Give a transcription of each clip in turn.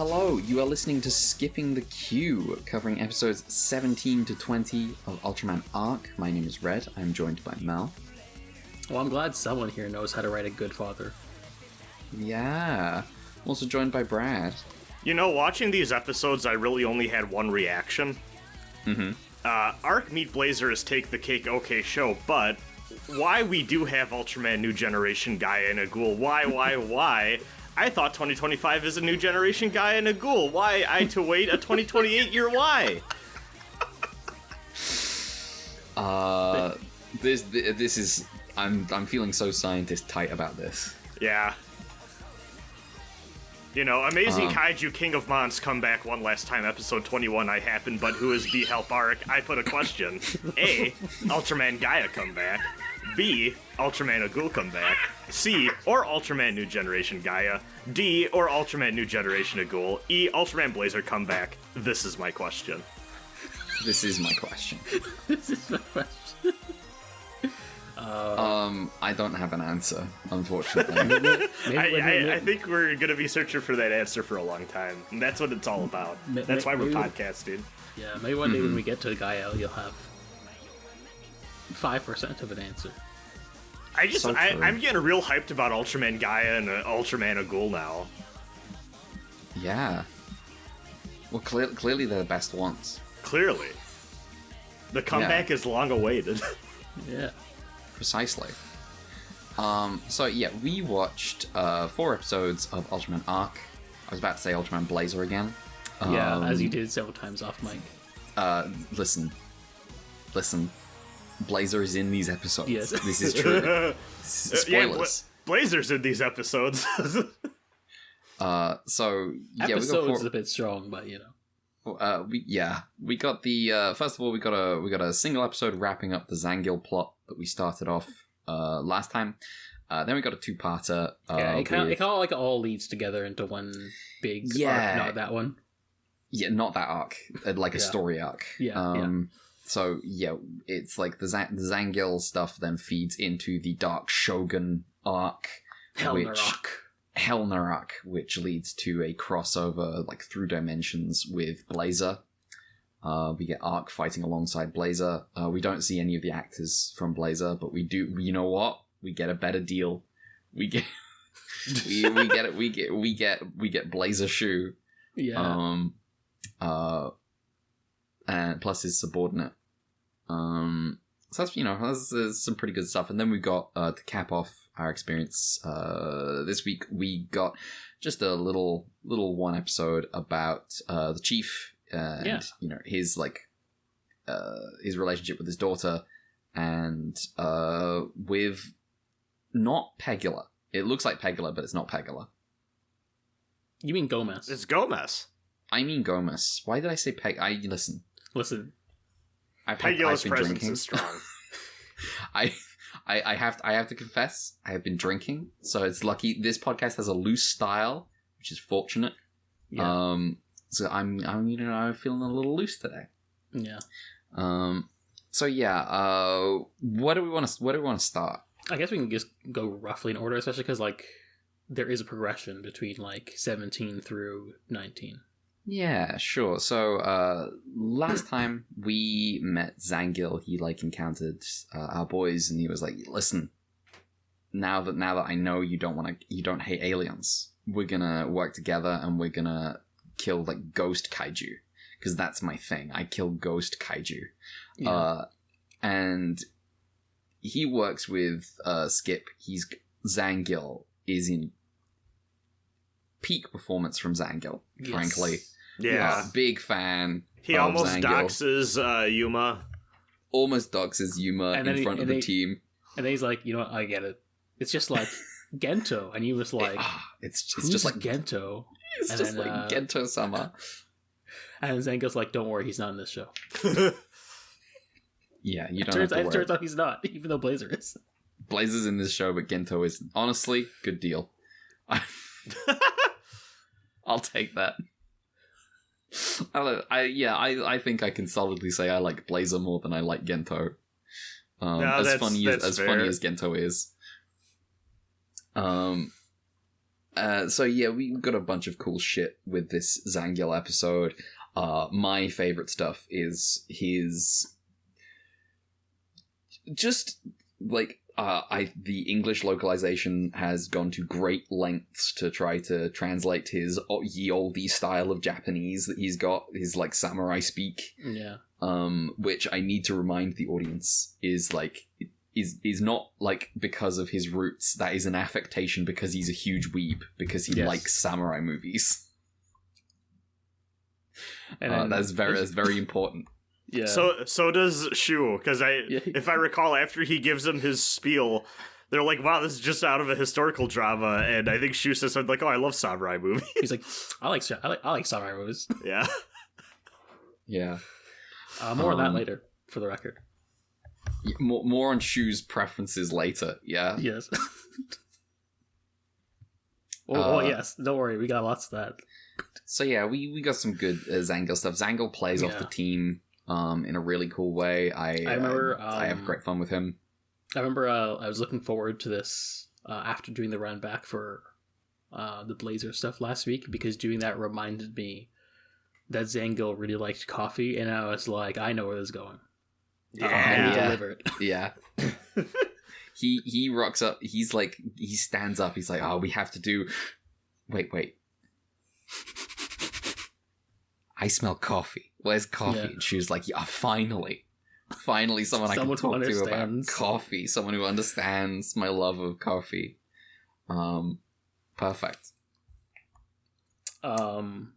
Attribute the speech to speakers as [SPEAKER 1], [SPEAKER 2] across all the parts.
[SPEAKER 1] Hello, you are listening to Skipping the Queue, covering episodes 17 to 20 of Ultraman Arc. My name is Red, I'm joined by Mel.
[SPEAKER 2] Well, I'm glad someone here knows how to write a good father.
[SPEAKER 1] Yeah. Also joined by Brad.
[SPEAKER 3] You know, watching these episodes, I really only had one reaction. Arc Meet Blazar is Take the Cake okay show, but why we do have Ultraman New Generation Gaia and a Ghoul? Why? I thought 2025 is a New Generation Gaia and a Ghoul. Why I to wait a 2028 year why?
[SPEAKER 1] This is... I'm feeling so scientist tight about this.
[SPEAKER 3] Yeah. You know, Amazing Kaiju King of Mons come back one last time, episode 21 I happened, but who is B Help Arc? I put a question. A, Ultraman Gaia come back. B, Ultraman a Ghoul come back. C, or Ultraman New Generation Gaia. D, or Ultraman New Generation a Ghoul. E, Ultraman Blazar come back. This is my question.
[SPEAKER 1] This is my question.
[SPEAKER 2] This is my question.
[SPEAKER 1] I don't have an answer, unfortunately.
[SPEAKER 3] I think we're going to be searching for that answer for a long time. And that's what it's all about. That's why we're podcasting.
[SPEAKER 2] Yeah, maybe one day when we get to Gaia, you'll have 5% of an answer.
[SPEAKER 3] I'm getting real hyped about Ultraman Gaia and Ultraman a Ghoul now.
[SPEAKER 1] Yeah. Well, clearly they're the best ones.
[SPEAKER 3] Clearly. The comeback is long awaited.
[SPEAKER 2] Yeah.
[SPEAKER 1] Precisely. So yeah, we watched 4 episodes of Ultraman Arc. I was about to say Ultraman Blazar again.
[SPEAKER 2] Yeah, as you did several times off mic.
[SPEAKER 1] Listen. Blazar is in these episodes.
[SPEAKER 2] Yes.
[SPEAKER 1] This is true. Spoilers.
[SPEAKER 3] Yeah, Blazar's in these episodes.
[SPEAKER 1] So yeah,
[SPEAKER 2] episodes is a bit strong, but you know.
[SPEAKER 1] We got the first of all we got a single episode wrapping up the Zangill plot that we started off last time. Then we got a 2-parter.
[SPEAKER 2] It kind of like all leads together into one big arc, not that one.
[SPEAKER 1] Yeah, not that arc, like a story arc.
[SPEAKER 2] Yeah.
[SPEAKER 1] So yeah, it's like the Zangill stuff then feeds into the Dark Shogun arc, Hellner Arc, which leads to a crossover like through dimensions with Blazar. We get Arc fighting alongside Blazar. We don't see any of the actors from Blazar, but we do. You know what? We get a better deal. We get Blazar Shoe.
[SPEAKER 2] Yeah.
[SPEAKER 1] And plus his subordinate. So that's some pretty good stuff. And then we got to cap off our experience this week. We got just a little one episode about the chief and his his relationship with his daughter and with not Pegula. It looks like Pegula, but it's not Pegula.
[SPEAKER 2] You mean Gomez?
[SPEAKER 3] It's Gomez.
[SPEAKER 1] I mean Gomez. Why did I say Peg?
[SPEAKER 2] Listen.
[SPEAKER 3] Pegula's presence is strong.
[SPEAKER 1] I have to confess, I have been drinking, so it's lucky. This podcast has a loose style, which is fortunate.
[SPEAKER 2] Yeah.
[SPEAKER 1] So I'm feeling a little loose today.
[SPEAKER 2] Yeah.
[SPEAKER 1] So yeah. What do we want to start?
[SPEAKER 2] I guess we can just go roughly in order, especially because there is a progression between 17 through 19.
[SPEAKER 1] Yeah, sure. So, last time we met Zangill, he encountered our boys, and he was like, "Listen, now that I know you don't hate aliens, we're gonna work together, and we're gonna kill ghost kaiju, because that's my thing. I kill ghost kaiju."
[SPEAKER 2] Yeah.
[SPEAKER 1] And he works with Skip. Zangill is in peak performance from Zangill, frankly.
[SPEAKER 3] Yeah.
[SPEAKER 1] Big fan.
[SPEAKER 3] He almost doxes Yuma.
[SPEAKER 1] Almost doxes Yuma in front of the team.
[SPEAKER 2] And then he's like, you know what, I get it. It's just like Gento. And he was like,
[SPEAKER 1] it's just like
[SPEAKER 2] Gento.
[SPEAKER 1] It's just like Gento-sama.
[SPEAKER 2] And Zangill's like, don't worry, he's not in this show.
[SPEAKER 1] Yeah, you don't have to worry.
[SPEAKER 2] It turns out he's not, even though Blazar is.
[SPEAKER 1] Blazar's in this show, but Gento isn't. Honestly, good deal. I'll take that. I think I can solidly say I like Blazar more than I like Gento. As funny as Gento is. So yeah, we got a bunch of cool shit with this Zangill episode. My favorite stuff is his just like the English localization has gone to great lengths to try to translate his ye olde style of Japanese that he's got, his like samurai speak.
[SPEAKER 2] Yeah.
[SPEAKER 1] Which I need to remind the audience is like is not like because of his roots. That is an affectation because he's a huge weeb, because he likes samurai movies. And that's very important.
[SPEAKER 2] Yeah.
[SPEAKER 3] So does Shu, because if I recall, after he gives him his spiel, they're like, "Wow, this is just out of a historical drama," and I think Shu says something like, "Oh, I love samurai movies."
[SPEAKER 2] He's like, I like samurai movies.
[SPEAKER 3] Yeah.
[SPEAKER 1] Yeah.
[SPEAKER 2] More on that later, for the record.
[SPEAKER 1] More on Shu's preferences later. Yeah.
[SPEAKER 2] Yes. Oh yes. Don't worry, we got lots of that.
[SPEAKER 1] So yeah, we got some good Zangill stuff. Zangill plays off the team in a really cool way. I remember I have great fun with him.
[SPEAKER 2] I remember I was looking forward to this after doing the run back for the Blazar stuff last week, because doing that reminded me that Zangill really liked coffee, and I was like, I know where this is going.
[SPEAKER 3] Yeah.
[SPEAKER 2] He delivered.
[SPEAKER 1] Yeah. He rocks up. He's like, he stands up. He's like, oh, we have to do. Wait. I smell coffee. Where's coffee? Yeah. And she was like, yeah, finally someone I can talk to about coffee. Someone who understands my love of coffee. Perfect.
[SPEAKER 2] And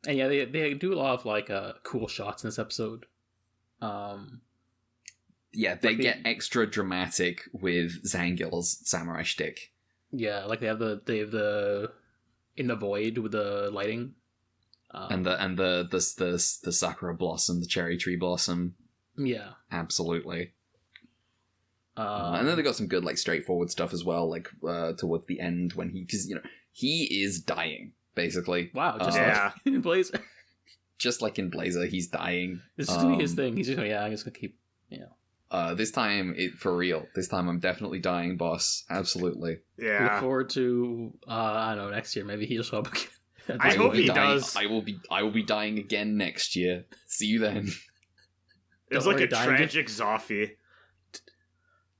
[SPEAKER 2] yeah, they do a lot of like cool shots in this episode.
[SPEAKER 1] Yeah, they get extra dramatic with Zangill's samurai shtick.
[SPEAKER 2] Yeah, like they have the in the void with the lighting.
[SPEAKER 1] And the sakura blossom, the cherry tree blossom.
[SPEAKER 2] Yeah,
[SPEAKER 1] absolutely. And then they got some good like straightforward stuff as well, like towards the end when because he is dying basically.
[SPEAKER 2] Wow, just like in Blazar.
[SPEAKER 1] Just like in Blazar, he's dying.
[SPEAKER 2] This is gonna be his thing. He's just going, I'm just gonna keep
[SPEAKER 1] this time for real. This time I'm definitely dying, boss. Absolutely.
[SPEAKER 3] Yeah.
[SPEAKER 2] Look forward to I don't know, next year maybe he'll show up again.
[SPEAKER 3] I hope he does.
[SPEAKER 1] I will be dying again next year. See you then.
[SPEAKER 3] It's like a tragic Zoffy.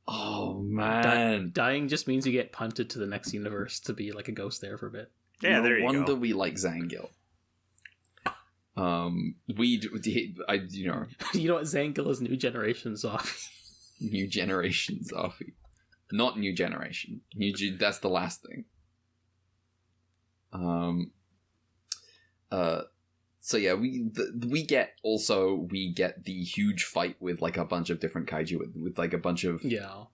[SPEAKER 1] Oh man.
[SPEAKER 2] Dying just means you get punted to the next universe to be like a ghost there for a bit.
[SPEAKER 3] Yeah, there you go.
[SPEAKER 1] No wonder we like Zangill. You know
[SPEAKER 2] what, Zangill is new generation Zoffy.
[SPEAKER 1] New generation Zoffy. Not new generation. That's the last thing. So yeah, we get the huge fight with like a bunch of different kaiju with like a bunch of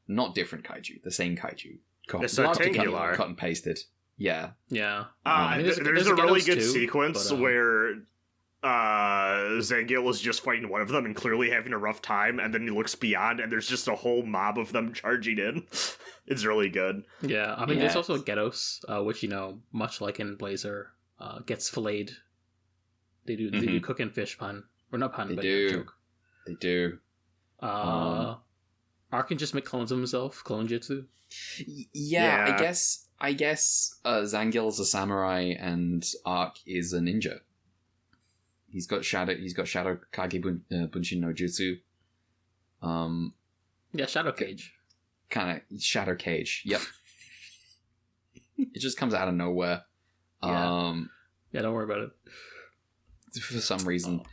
[SPEAKER 1] not different kaiju, the same kaiju. Cut and pasted. Yeah.
[SPEAKER 2] Yeah.
[SPEAKER 3] There's a really good sequence where Zangill is just fighting one of them and clearly having a rough time, and then he looks beyond and there's just a whole mob of them charging in. It's really good.
[SPEAKER 2] Yeah, I mean, there's also Getos, which, much like in Blazar, gets filleted. They do cook and fish pun. Or not pun, but joke.
[SPEAKER 1] They do.
[SPEAKER 2] Arc can just make clones of himself, clone jutsu.
[SPEAKER 1] Yeah, I guess Zangill's a samurai and Arc is a ninja. He's got shadow Kage Bunshin no Jutsu.
[SPEAKER 2] Yeah, Shadow Cage.
[SPEAKER 1] Kind of Shadow Cage. Yep. It just comes out of nowhere.
[SPEAKER 2] Yeah, don't worry about it.
[SPEAKER 1] For some reason.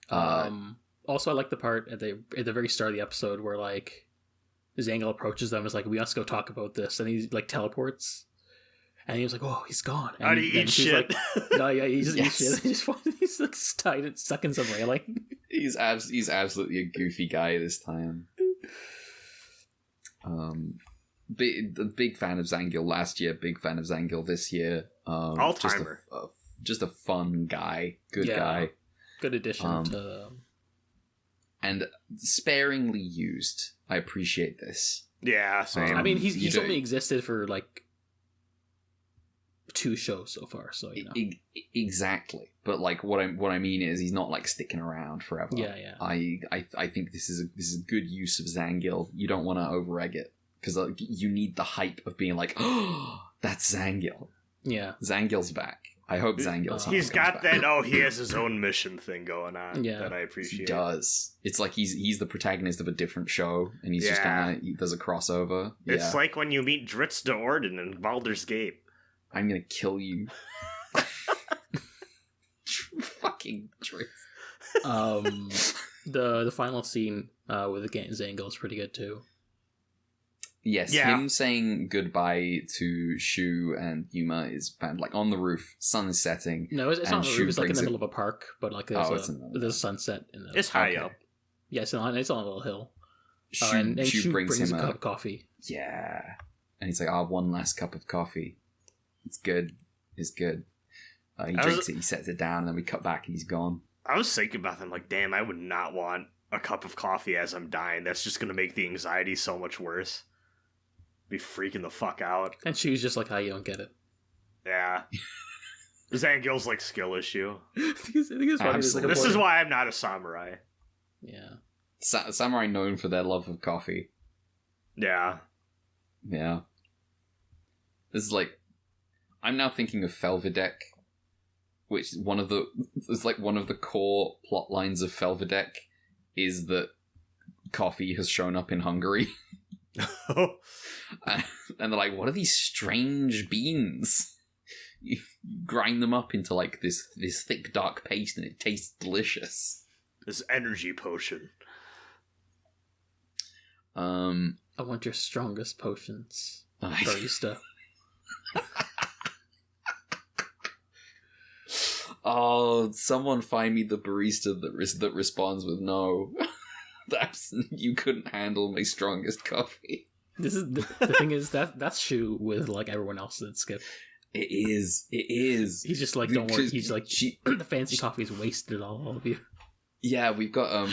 [SPEAKER 2] Also, I like the part at the very start of the episode where like Zangill approaches them. Is like, we have to go talk about this, and he like teleports. And he was like, "Oh, he's gone." And
[SPEAKER 3] how do you eat shit?
[SPEAKER 2] Like, no, yeah, he just eats shit. He's like stuck in some railing.
[SPEAKER 1] He's absolutely a goofy guy this time. Big fan of Zangill last year. Big fan of Zangill this year.
[SPEAKER 3] All timer.
[SPEAKER 1] Just a fun guy. Good guy.
[SPEAKER 2] Good addition to.
[SPEAKER 1] And sparingly used. I appreciate this.
[SPEAKER 3] Yeah, same.
[SPEAKER 2] I mean, he's only existed for like 2 shows so far, so
[SPEAKER 1] exactly. But like what I mean is he's not like sticking around forever.
[SPEAKER 2] Yeah.
[SPEAKER 1] I think this is a good use of Zangill. You don't want to over-egg it because you need the hype of being like, oh, that's Zangill.
[SPEAKER 2] Yeah.
[SPEAKER 1] Zangill's back. I hope Zangill's
[SPEAKER 3] He's got
[SPEAKER 1] back.
[SPEAKER 3] that. He has his own mission thing going on.
[SPEAKER 2] Yeah.
[SPEAKER 3] That I
[SPEAKER 1] He
[SPEAKER 3] appreciate.
[SPEAKER 1] does. It's like he's the protagonist of a different show, and he's just there's a crossover.
[SPEAKER 3] It's like when you meet Dritz de Orden in Baldur's Gate.
[SPEAKER 1] I'm gonna kill you. Fucking Dritz.
[SPEAKER 2] The final scene with the Zangill is pretty good too.
[SPEAKER 1] Yes, him saying goodbye to Shu and Yuma is found like on the roof. Sun is setting.
[SPEAKER 2] No, it's not on the
[SPEAKER 1] Shu
[SPEAKER 2] roof. It's like in the
[SPEAKER 1] brings
[SPEAKER 2] middle of a park, but like there's a sunset in the.
[SPEAKER 3] It's high up.
[SPEAKER 2] Yeah, it's on a little hill.
[SPEAKER 1] Shu, Shu brings him
[SPEAKER 2] a cup of coffee.
[SPEAKER 1] Yeah, and he's like, one last cup of coffee. It's good. It's good. He drinks it, he sets it down, and then we cut back and he's gone.
[SPEAKER 3] I was thinking about them like, damn, I would not want a cup of coffee as I'm dying. That's just going to make the anxiety so much worse. Be freaking the fuck out.
[SPEAKER 2] And Shu's just like, you don't get it.
[SPEAKER 3] Yeah. Zangill's like skill issue.
[SPEAKER 2] I think it's funny.
[SPEAKER 1] Absolutely.
[SPEAKER 3] This is why I'm not a samurai.
[SPEAKER 2] Yeah.
[SPEAKER 1] Samurai known for their love of coffee.
[SPEAKER 3] Yeah.
[SPEAKER 1] Yeah. This is like, I'm now thinking of Felvidek, which is one of the core plot lines of Felvidek is that coffee has shown up in Hungary. And they're like, what are these strange beans? You grind them up into like this thick dark paste and it tastes delicious.
[SPEAKER 3] This energy potion.
[SPEAKER 2] I want your strongest potions, barista.
[SPEAKER 1] Oh, someone find me the barista that responds with no. You couldn't handle my strongest coffee.
[SPEAKER 2] This is the thing is that's Shu with like everyone else that Skip.
[SPEAKER 1] It is.
[SPEAKER 2] He's just like, don't worry. He's like, the fancy coffee is wasted on all of you.
[SPEAKER 1] Yeah, we've got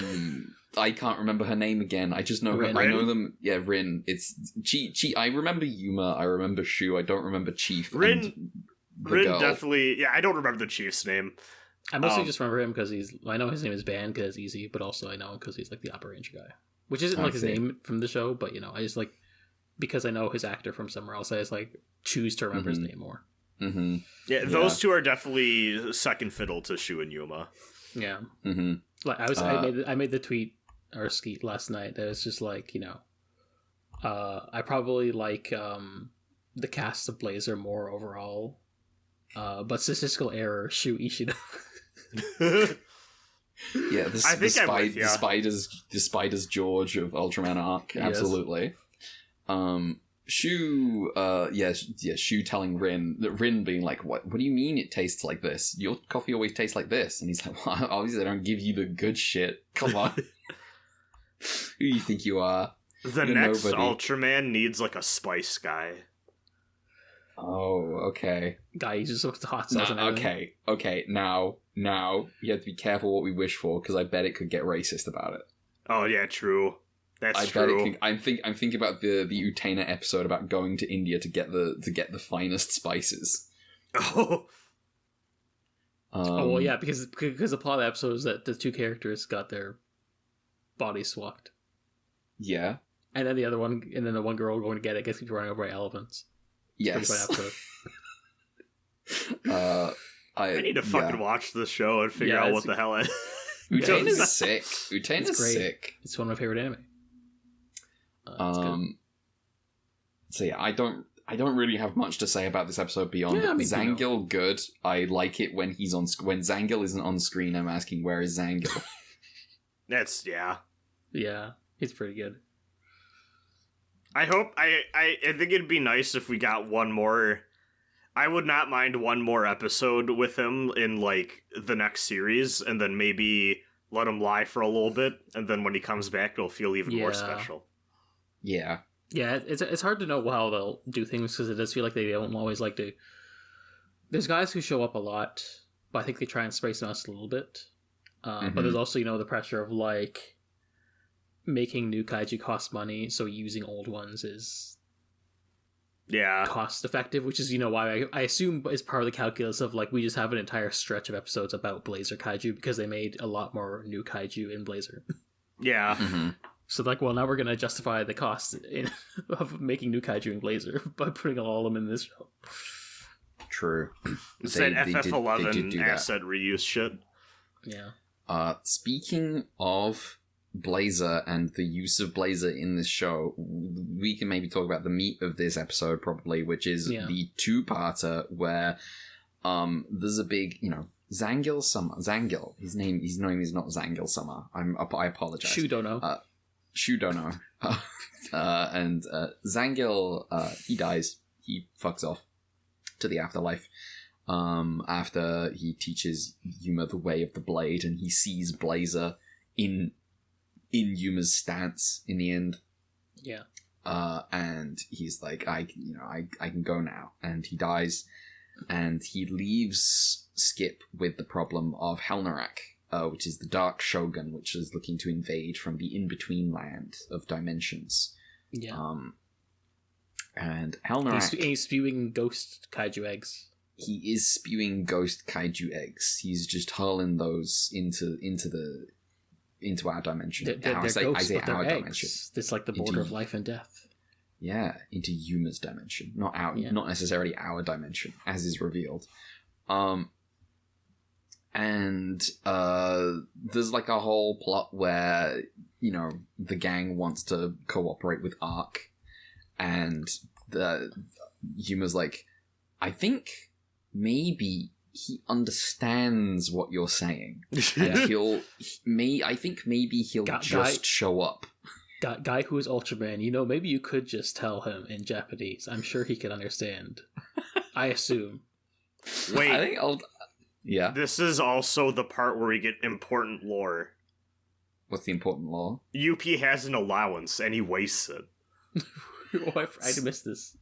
[SPEAKER 1] I can't remember her name again. I just know
[SPEAKER 2] Rin.
[SPEAKER 1] I know them. Yeah, Rin. It's Chi. I remember Yuma. I remember Shu. I don't remember Chief.
[SPEAKER 3] Rin
[SPEAKER 1] girl.
[SPEAKER 3] definitely. Yeah, I don't remember the chief's name.
[SPEAKER 2] I mostly just remember him because I know his name is Ban because it's easy, but also I know him because he's like the Upper Ranger guy, which isn't like his name from the show, but I just like because I know his actor from somewhere else. I just like choose to remember his name more.
[SPEAKER 1] Mm-hmm.
[SPEAKER 3] Yeah, those two are definitely second fiddle to Shu and Yuma.
[SPEAKER 2] Yeah.
[SPEAKER 1] Mm-hmm.
[SPEAKER 2] Like I made the tweet or skeet last night that was just like I probably like the cast of Blazar more overall, but statistical error Shu Ishido.
[SPEAKER 1] Yeah, the spiders George of Ultraman Arc, absolutely. Shu, Shu telling Rin that Rin being like, what do you mean it tastes like this? Your coffee always tastes like this, and he's like, well, obviously I don't give you the good shit. Come on, who do you think you are?
[SPEAKER 3] The next Ultraman needs like a spice guy.
[SPEAKER 1] Oh, okay.
[SPEAKER 2] Guy uses with the hot sauce.
[SPEAKER 1] Okay. Now you have to be careful what we wish for because I bet it could get racist about it.
[SPEAKER 3] Oh yeah, true. That's true.
[SPEAKER 1] Bet it could, I'm thinking about the Utena episode about going to India to get the finest spices.
[SPEAKER 3] Oh.
[SPEAKER 2] Well, yeah, because the plot of the episode is that the two characters got their bodies swapped.
[SPEAKER 1] Yeah.
[SPEAKER 2] And then the one girl going to get it gets run over by elephants.
[SPEAKER 1] Yes.
[SPEAKER 3] I need to fucking watch this show and figure out what the hell it is.
[SPEAKER 1] Utena's sick. Utena's sick.
[SPEAKER 2] It's one of my favorite anime.
[SPEAKER 1] So yeah, I don't really have much to say about this episode beyond Zangill. Good. I like it when when Zangill isn't on screen. I'm asking, where is Zangill?
[SPEAKER 2] Yeah, he's pretty good.
[SPEAKER 3] I think it'd be nice if we got one more. I would not mind one more episode with him in like the next series, and then maybe let him lie for a little bit, and then when he comes back, it'll feel even more special.
[SPEAKER 1] Yeah.
[SPEAKER 2] Yeah, it's hard to know how they'll do things because it does feel like they don't always like to. There's guys who show up a lot, but I think they try and space them out a little bit. But there's also the pressure of like making new kaiju cost money, so using old ones is cost effective, which is why I assume is part of the calculus of like we just have an entire stretch of episodes about Blazar kaiju because they made a lot more new kaiju in Blazar.
[SPEAKER 3] Yeah.
[SPEAKER 1] Mm-hmm.
[SPEAKER 2] So like, well, now we're gonna justify the cost of making new kaiju in Blazar by putting all of them in this show.
[SPEAKER 1] True.
[SPEAKER 3] It's
[SPEAKER 1] They
[SPEAKER 3] that
[SPEAKER 1] did
[SPEAKER 3] FF11
[SPEAKER 1] do that.
[SPEAKER 3] asset reuse shit.
[SPEAKER 2] Yeah.
[SPEAKER 1] Speaking of Blazar and the use of Blazar in this show, we can maybe talk about the meat of this episode, probably, which is the two-parter where there's a big, Zangill Summer. Zangill. His name is not Zangill Summer. I apologize.
[SPEAKER 2] Shudono.
[SPEAKER 1] Shudono. And Zangill, he dies. He fucks off to the afterlife. After he teaches Yuma the way of the blade, and he sees Blazar in Yuma's stance in the end.
[SPEAKER 2] Yeah.
[SPEAKER 1] And he's like, I can go now. And he dies, and he leaves Skip with the problem of Helnarak, which is the Dark Shogun, which is looking to invade from the in-between land of dimensions.
[SPEAKER 2] Yeah.
[SPEAKER 1] And Helnarak...
[SPEAKER 2] He's spewing ghost kaiju eggs.
[SPEAKER 1] He is spewing ghost kaiju eggs. He's just hurling those into our dimension.
[SPEAKER 2] They're ghosts, but they're eggs. It's like the border of life and death.
[SPEAKER 1] Yeah, into Yuma's dimension, not necessarily our dimension, as is revealed. And there's like a whole plot where the gang wants to cooperate with Arc, and Yuma's like, I think maybe he understands what you're saying, and I think maybe he'll just show up.
[SPEAKER 2] Guy who is Ultraman, maybe you could just tell him in Japanese. I'm sure he could understand. I assume.
[SPEAKER 3] Wait,
[SPEAKER 1] I think yeah.
[SPEAKER 3] This is also the part where we get important lore.
[SPEAKER 1] What's the important lore?
[SPEAKER 3] UP has an allowance, and he wastes it.
[SPEAKER 2] I missed this.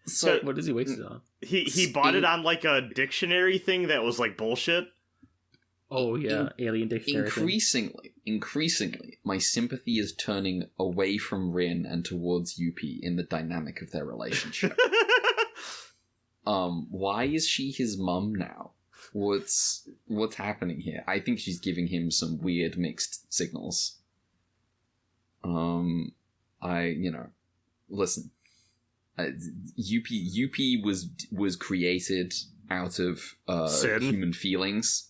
[SPEAKER 1] So
[SPEAKER 2] what does he waste it on?
[SPEAKER 3] He bought it on like a dictionary thing that was like bullshit.
[SPEAKER 2] Oh yeah, alien dictionary.
[SPEAKER 1] Increasingly, my sympathy is turning away from Rin and towards UP in the dynamic of their relationship. Why is she his mum now? What's happening here? I think she's giving him some weird mixed signals. Listen. UP was created out of human feelings,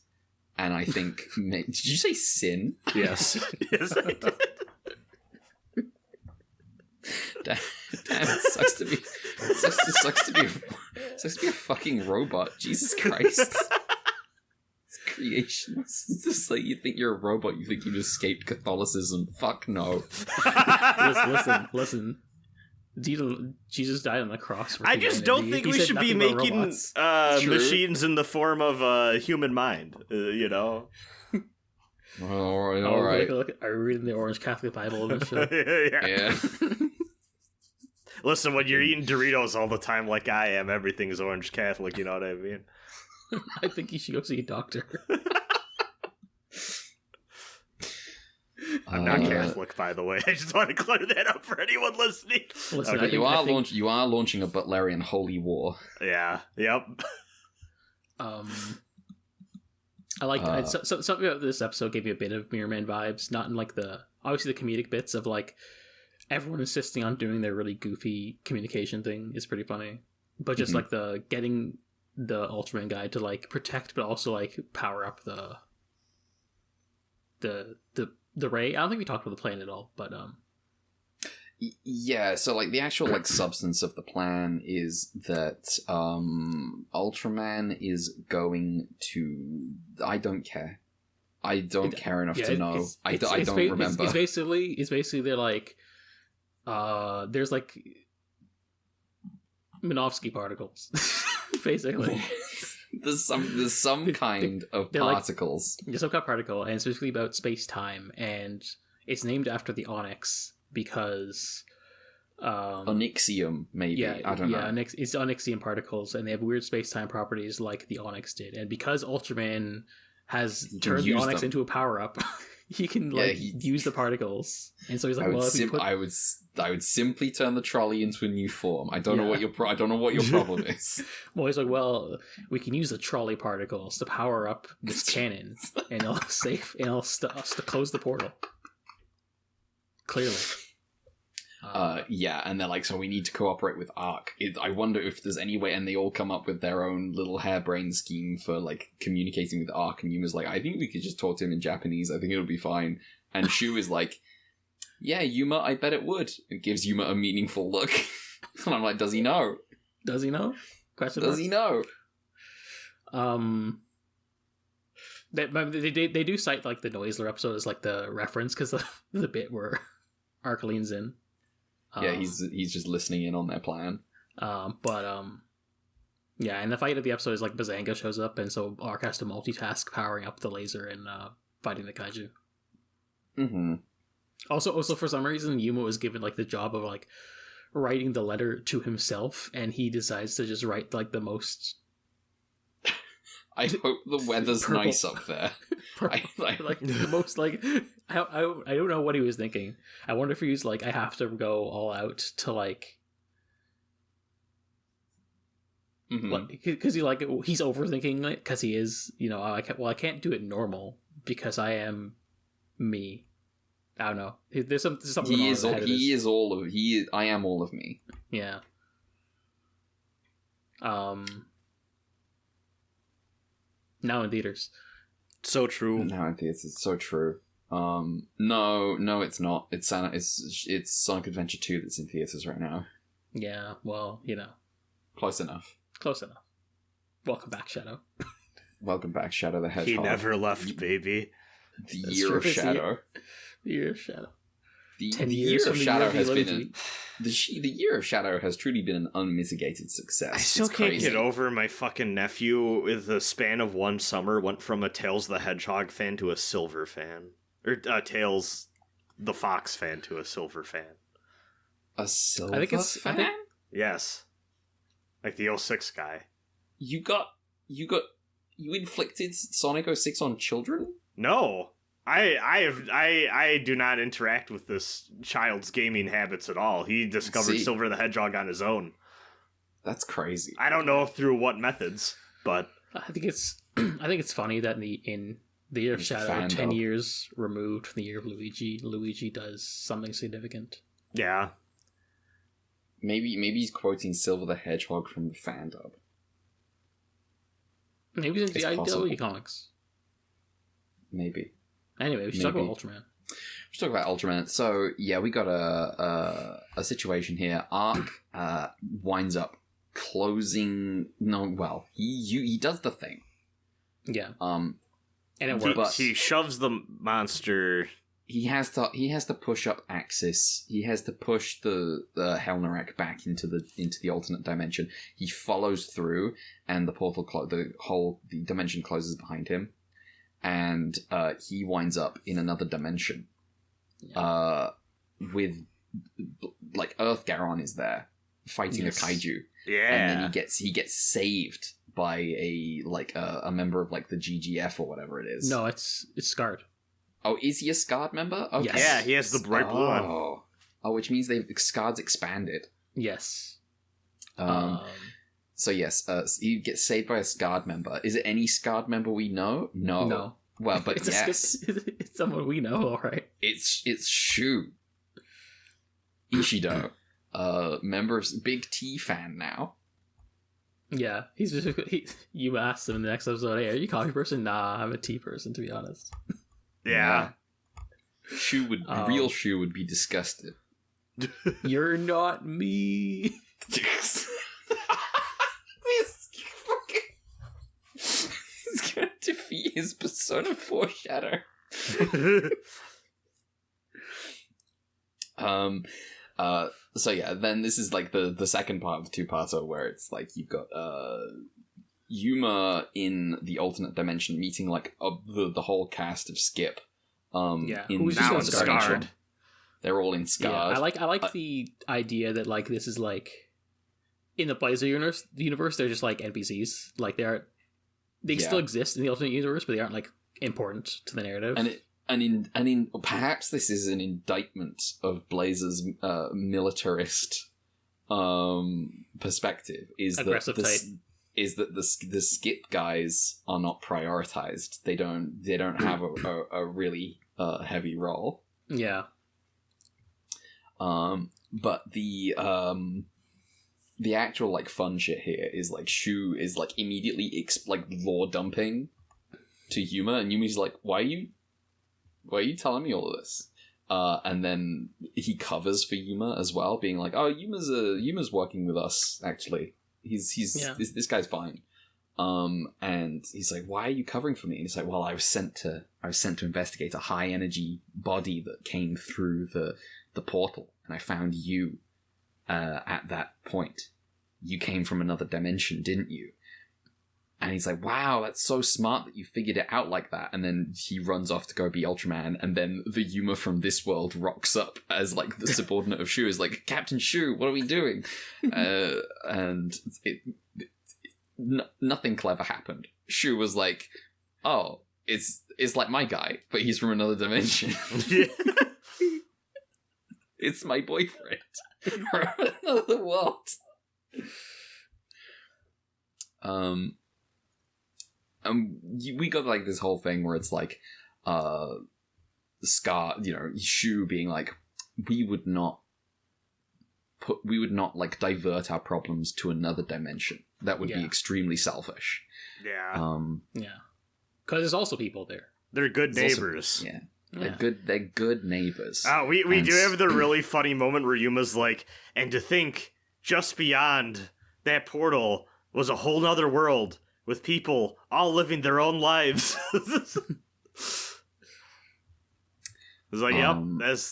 [SPEAKER 1] and I think did you say sin?
[SPEAKER 3] Yes. Yes, I did.
[SPEAKER 1] Damn, it sucks to be a fucking robot. Jesus Christ. It's creation. It's just like you think you're a robot, you think you've escaped Catholicism. Fuck no.
[SPEAKER 2] Listen. Jesus died on the cross for
[SPEAKER 3] I just don't think we should be making machines in the form of a human mind,
[SPEAKER 1] All right.
[SPEAKER 2] Are we reading the Orange Catholic Bible and shit?
[SPEAKER 3] Yeah. Listen, when you're eating Doritos all the time like I am, everything is Orange Catholic, you know what I mean?
[SPEAKER 2] I think you should go see a doctor.
[SPEAKER 3] I'm not Catholic, by the way. I just want to clear that up for anyone listening.
[SPEAKER 2] Listen,
[SPEAKER 1] okay, you are launching a Butlerian holy war.
[SPEAKER 3] Yeah. Yep.
[SPEAKER 2] I like something about this episode gave you a bit of Mirror Man vibes, not in like obviously the comedic bits of like everyone insisting on doing their really goofy communication thing is pretty funny, but just like the getting the Ultraman guy to like protect but also like power up the ray. I don't think we talked about the plan at all, but
[SPEAKER 1] yeah, so like the actual like substance of the plan is that Ultraman is going to I don't care enough to know. I don't remember.
[SPEAKER 2] It's basically they're like there's like Minovsky particles basically.
[SPEAKER 1] There's some kind of particles.
[SPEAKER 2] There's some kind of particle, and it's basically about space-time, and it's named after the Onyx because
[SPEAKER 1] Onyxium, maybe. I don't know.
[SPEAKER 2] It's Onyxium particles, and they have weird space-time properties like the Onyx did. And because Ultraman has turned the Onyx into a power-up, he can use the particles. And so he's like,
[SPEAKER 1] I would simply turn the trolley into a new form. I don't know what your problem is.
[SPEAKER 2] Well, he's like, well, we can use the trolley particles to power up this cannon, and it'll close the portal. Clearly.
[SPEAKER 1] Yeah, and they're like, so we need to cooperate with Arc. I wonder if there's any way, and they all come up with their own little harebrained scheme for, like, communicating with Arc, and Yuma's like, I think we could just talk to him in Japanese, I think it'll be fine. And Shu is like, yeah, Yuma, I bet it would. It gives Yuma a meaningful look. And I'm like, does he know?
[SPEAKER 2] Does he know?
[SPEAKER 1] Does he know?
[SPEAKER 2] They do cite, like, the Noisler episode as, like, the reference, because the bit where Arc leans in.
[SPEAKER 1] Yeah, he's just listening in on their plan.
[SPEAKER 2] Yeah, and the fight of the episode is, like, Bazanga shows up, and so Arc has to multitask powering up the laser and fighting the kaiju.
[SPEAKER 1] Mm-hmm.
[SPEAKER 2] Also, for some reason, Yuma was given, like, the job of, like, writing the letter to himself, and he decides to just write, like, the most...
[SPEAKER 1] I hope the weather's
[SPEAKER 2] Purple.
[SPEAKER 1] nice up there.
[SPEAKER 2] Like, the most, like... I don't know what he was thinking. I wonder if he was like, I have to go all out to, like... Because he's overthinking it, because he is, I can't do it normal, because I am me. I don't know. There's something
[SPEAKER 1] I am all of me.
[SPEAKER 2] Yeah. Now in theaters.
[SPEAKER 3] So true.
[SPEAKER 1] Now in theaters, it's so true. No, it's not. It's Sonic Adventure 2 that's in theaters right now.
[SPEAKER 2] Yeah, well,
[SPEAKER 1] Close enough.
[SPEAKER 2] Close enough. Welcome back, Shadow.
[SPEAKER 1] Welcome back, Shadow the Hedgehog.
[SPEAKER 3] He never left, baby.
[SPEAKER 1] The year of Shadow.
[SPEAKER 2] The year of Shadow.
[SPEAKER 1] The
[SPEAKER 2] 10
[SPEAKER 1] year
[SPEAKER 2] years
[SPEAKER 1] of
[SPEAKER 2] from
[SPEAKER 1] Shadow
[SPEAKER 2] the
[SPEAKER 1] has
[SPEAKER 2] year of
[SPEAKER 1] been the year of Shadow has truly been an unmitigated success.
[SPEAKER 3] I still
[SPEAKER 1] It's
[SPEAKER 3] can't
[SPEAKER 1] crazy.
[SPEAKER 3] get over my fucking nephew with the span of one summer went from a Tails the Hedgehog fan to a Silver fan. Or Tails the Fox fan to a Silver fan.
[SPEAKER 1] A Silver
[SPEAKER 2] I think
[SPEAKER 3] Yes. Like the 06 guy.
[SPEAKER 1] You inflicted Sonic 06 on children?
[SPEAKER 3] No. I do not interact with this child's gaming habits at all. He discovered Silver the Hedgehog on his own.
[SPEAKER 1] That's crazy.
[SPEAKER 3] I don't know through what methods, but
[SPEAKER 2] I think it's funny that in the year of Shadow, 10 years removed from the year of Luigi does something significant.
[SPEAKER 3] Yeah.
[SPEAKER 1] Maybe he's quoting Silver the Hedgehog from the fan dub.
[SPEAKER 2] Maybe it's the
[SPEAKER 1] possible.
[SPEAKER 2] IDW comics.
[SPEAKER 1] Maybe.
[SPEAKER 2] Anyway, we should talk about Ultraman.
[SPEAKER 1] Let's talk about Ultraman. So, yeah, we got a situation here. Arc winds up closing... No, well, he does the thing.
[SPEAKER 2] Yeah. And it works.
[SPEAKER 3] He shoves the monster...
[SPEAKER 1] He has to push up Axis. He has to push the Helnarek back into the alternate dimension. He follows through, and the portal the dimension closes behind him. And he winds up in another dimension.
[SPEAKER 2] Yeah.
[SPEAKER 1] With, like, Earth Garon is there fighting a kaiju.
[SPEAKER 3] Yeah.
[SPEAKER 1] And then he gets saved by a member of, like, the GGF or whatever it is.
[SPEAKER 2] No, it's Scarred.
[SPEAKER 1] Oh, is he a Scarred member? Okay.
[SPEAKER 2] Yes.
[SPEAKER 3] Yeah, he has the bright blue one.
[SPEAKER 1] Oh, which means Scarred's expanded.
[SPEAKER 2] Yes.
[SPEAKER 1] So yes, he gets saved by a Scarred member. Is it any Scarred member we know? No. Well, but yes.
[SPEAKER 2] It's someone we know, alright.
[SPEAKER 1] It's Shu. Ishido. Member of Big T fan now.
[SPEAKER 2] Yeah, you asked him in the next episode, hey, are you a coffee person? Nah, I'm a tea person, to be honest.
[SPEAKER 3] Yeah.
[SPEAKER 1] Real Shu would be disgusted.
[SPEAKER 2] You're not me.
[SPEAKER 1] He's gonna defeat his Persona 4 Shadow. So yeah, then this is like the second part of the two-parter where it's like you've got Yuma in the alternate dimension meeting like the whole cast of Skip.
[SPEAKER 2] Who's
[SPEAKER 3] now
[SPEAKER 2] just
[SPEAKER 3] Scarred.
[SPEAKER 1] They're all in Scarred.
[SPEAKER 2] Yeah, I like the idea that like this is like in the Blazar universe they're just like NPCs. Like they still exist in the alternate universe, but they aren't like important to the narrative.
[SPEAKER 1] And in perhaps this is an indictment of Blazar's militarist perspective is
[SPEAKER 2] aggressive
[SPEAKER 1] that the Skip guys are not prioritized. They don't have a really heavy role.
[SPEAKER 2] Yeah.
[SPEAKER 1] But the actual like fun shit here is like Shu is like immediately like lore dumping to Yuma, and Yumi's like, why are you telling me all of this? And then he covers for Yuma as well, being like, oh, Yuma's working with us actually. This guy's fine. And he's like, why are you covering for me? And he's like, well, I was sent to investigate a high energy body that came through the portal, and I found you at that point. You came from another dimension, didn't you? And he's like, wow, that's so smart that you figured it out like that. And then he runs off to go be Ultraman, and then the Yuma from this world rocks up as like the subordinate of Shu, is like, Captain Shu, what are we doing? And nothing clever happened. Shu was like, oh, it's like my guy, but he's from another dimension. It's my boyfriend from another world. We got like this whole thing where it's like, Scar, Shu being like, we would not like divert our problems to another dimension. That would be extremely selfish.
[SPEAKER 3] Yeah.
[SPEAKER 2] Because there's also people there.
[SPEAKER 3] They're good neighbors.
[SPEAKER 1] They're good neighbors.
[SPEAKER 3] We do have the really funny moment where Yuma's like, and to think just beyond that portal was a whole nother world with people all living their own lives. It's like, yep,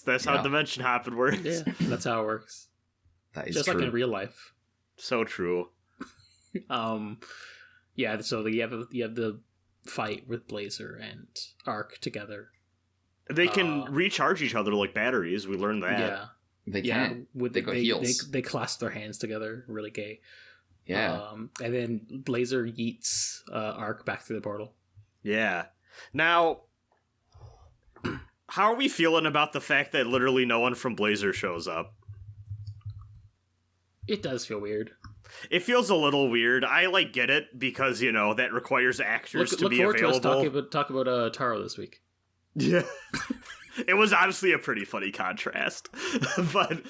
[SPEAKER 3] that's how dimension hopping works.
[SPEAKER 2] Yeah, that's how it works.
[SPEAKER 1] That is
[SPEAKER 2] just
[SPEAKER 1] true.
[SPEAKER 2] like in real life.
[SPEAKER 3] So true.
[SPEAKER 2] So you have the fight with Blazar and Arc together.
[SPEAKER 3] They can recharge each other like batteries. We learned that.
[SPEAKER 2] Yeah,
[SPEAKER 1] they can. They got heals.
[SPEAKER 2] They clasp their hands together. Really gay.
[SPEAKER 1] Yeah.
[SPEAKER 2] And then Blazar yeets Arc back through the portal.
[SPEAKER 3] Yeah. Now, how are we feeling about the fact that literally no one from Blazar shows up?
[SPEAKER 2] It does feel weird.
[SPEAKER 3] It feels a little weird. I get it because that requires actors to be available.
[SPEAKER 2] Look forward to us talk about Taro this week.
[SPEAKER 3] Yeah. It was honestly a pretty funny contrast. But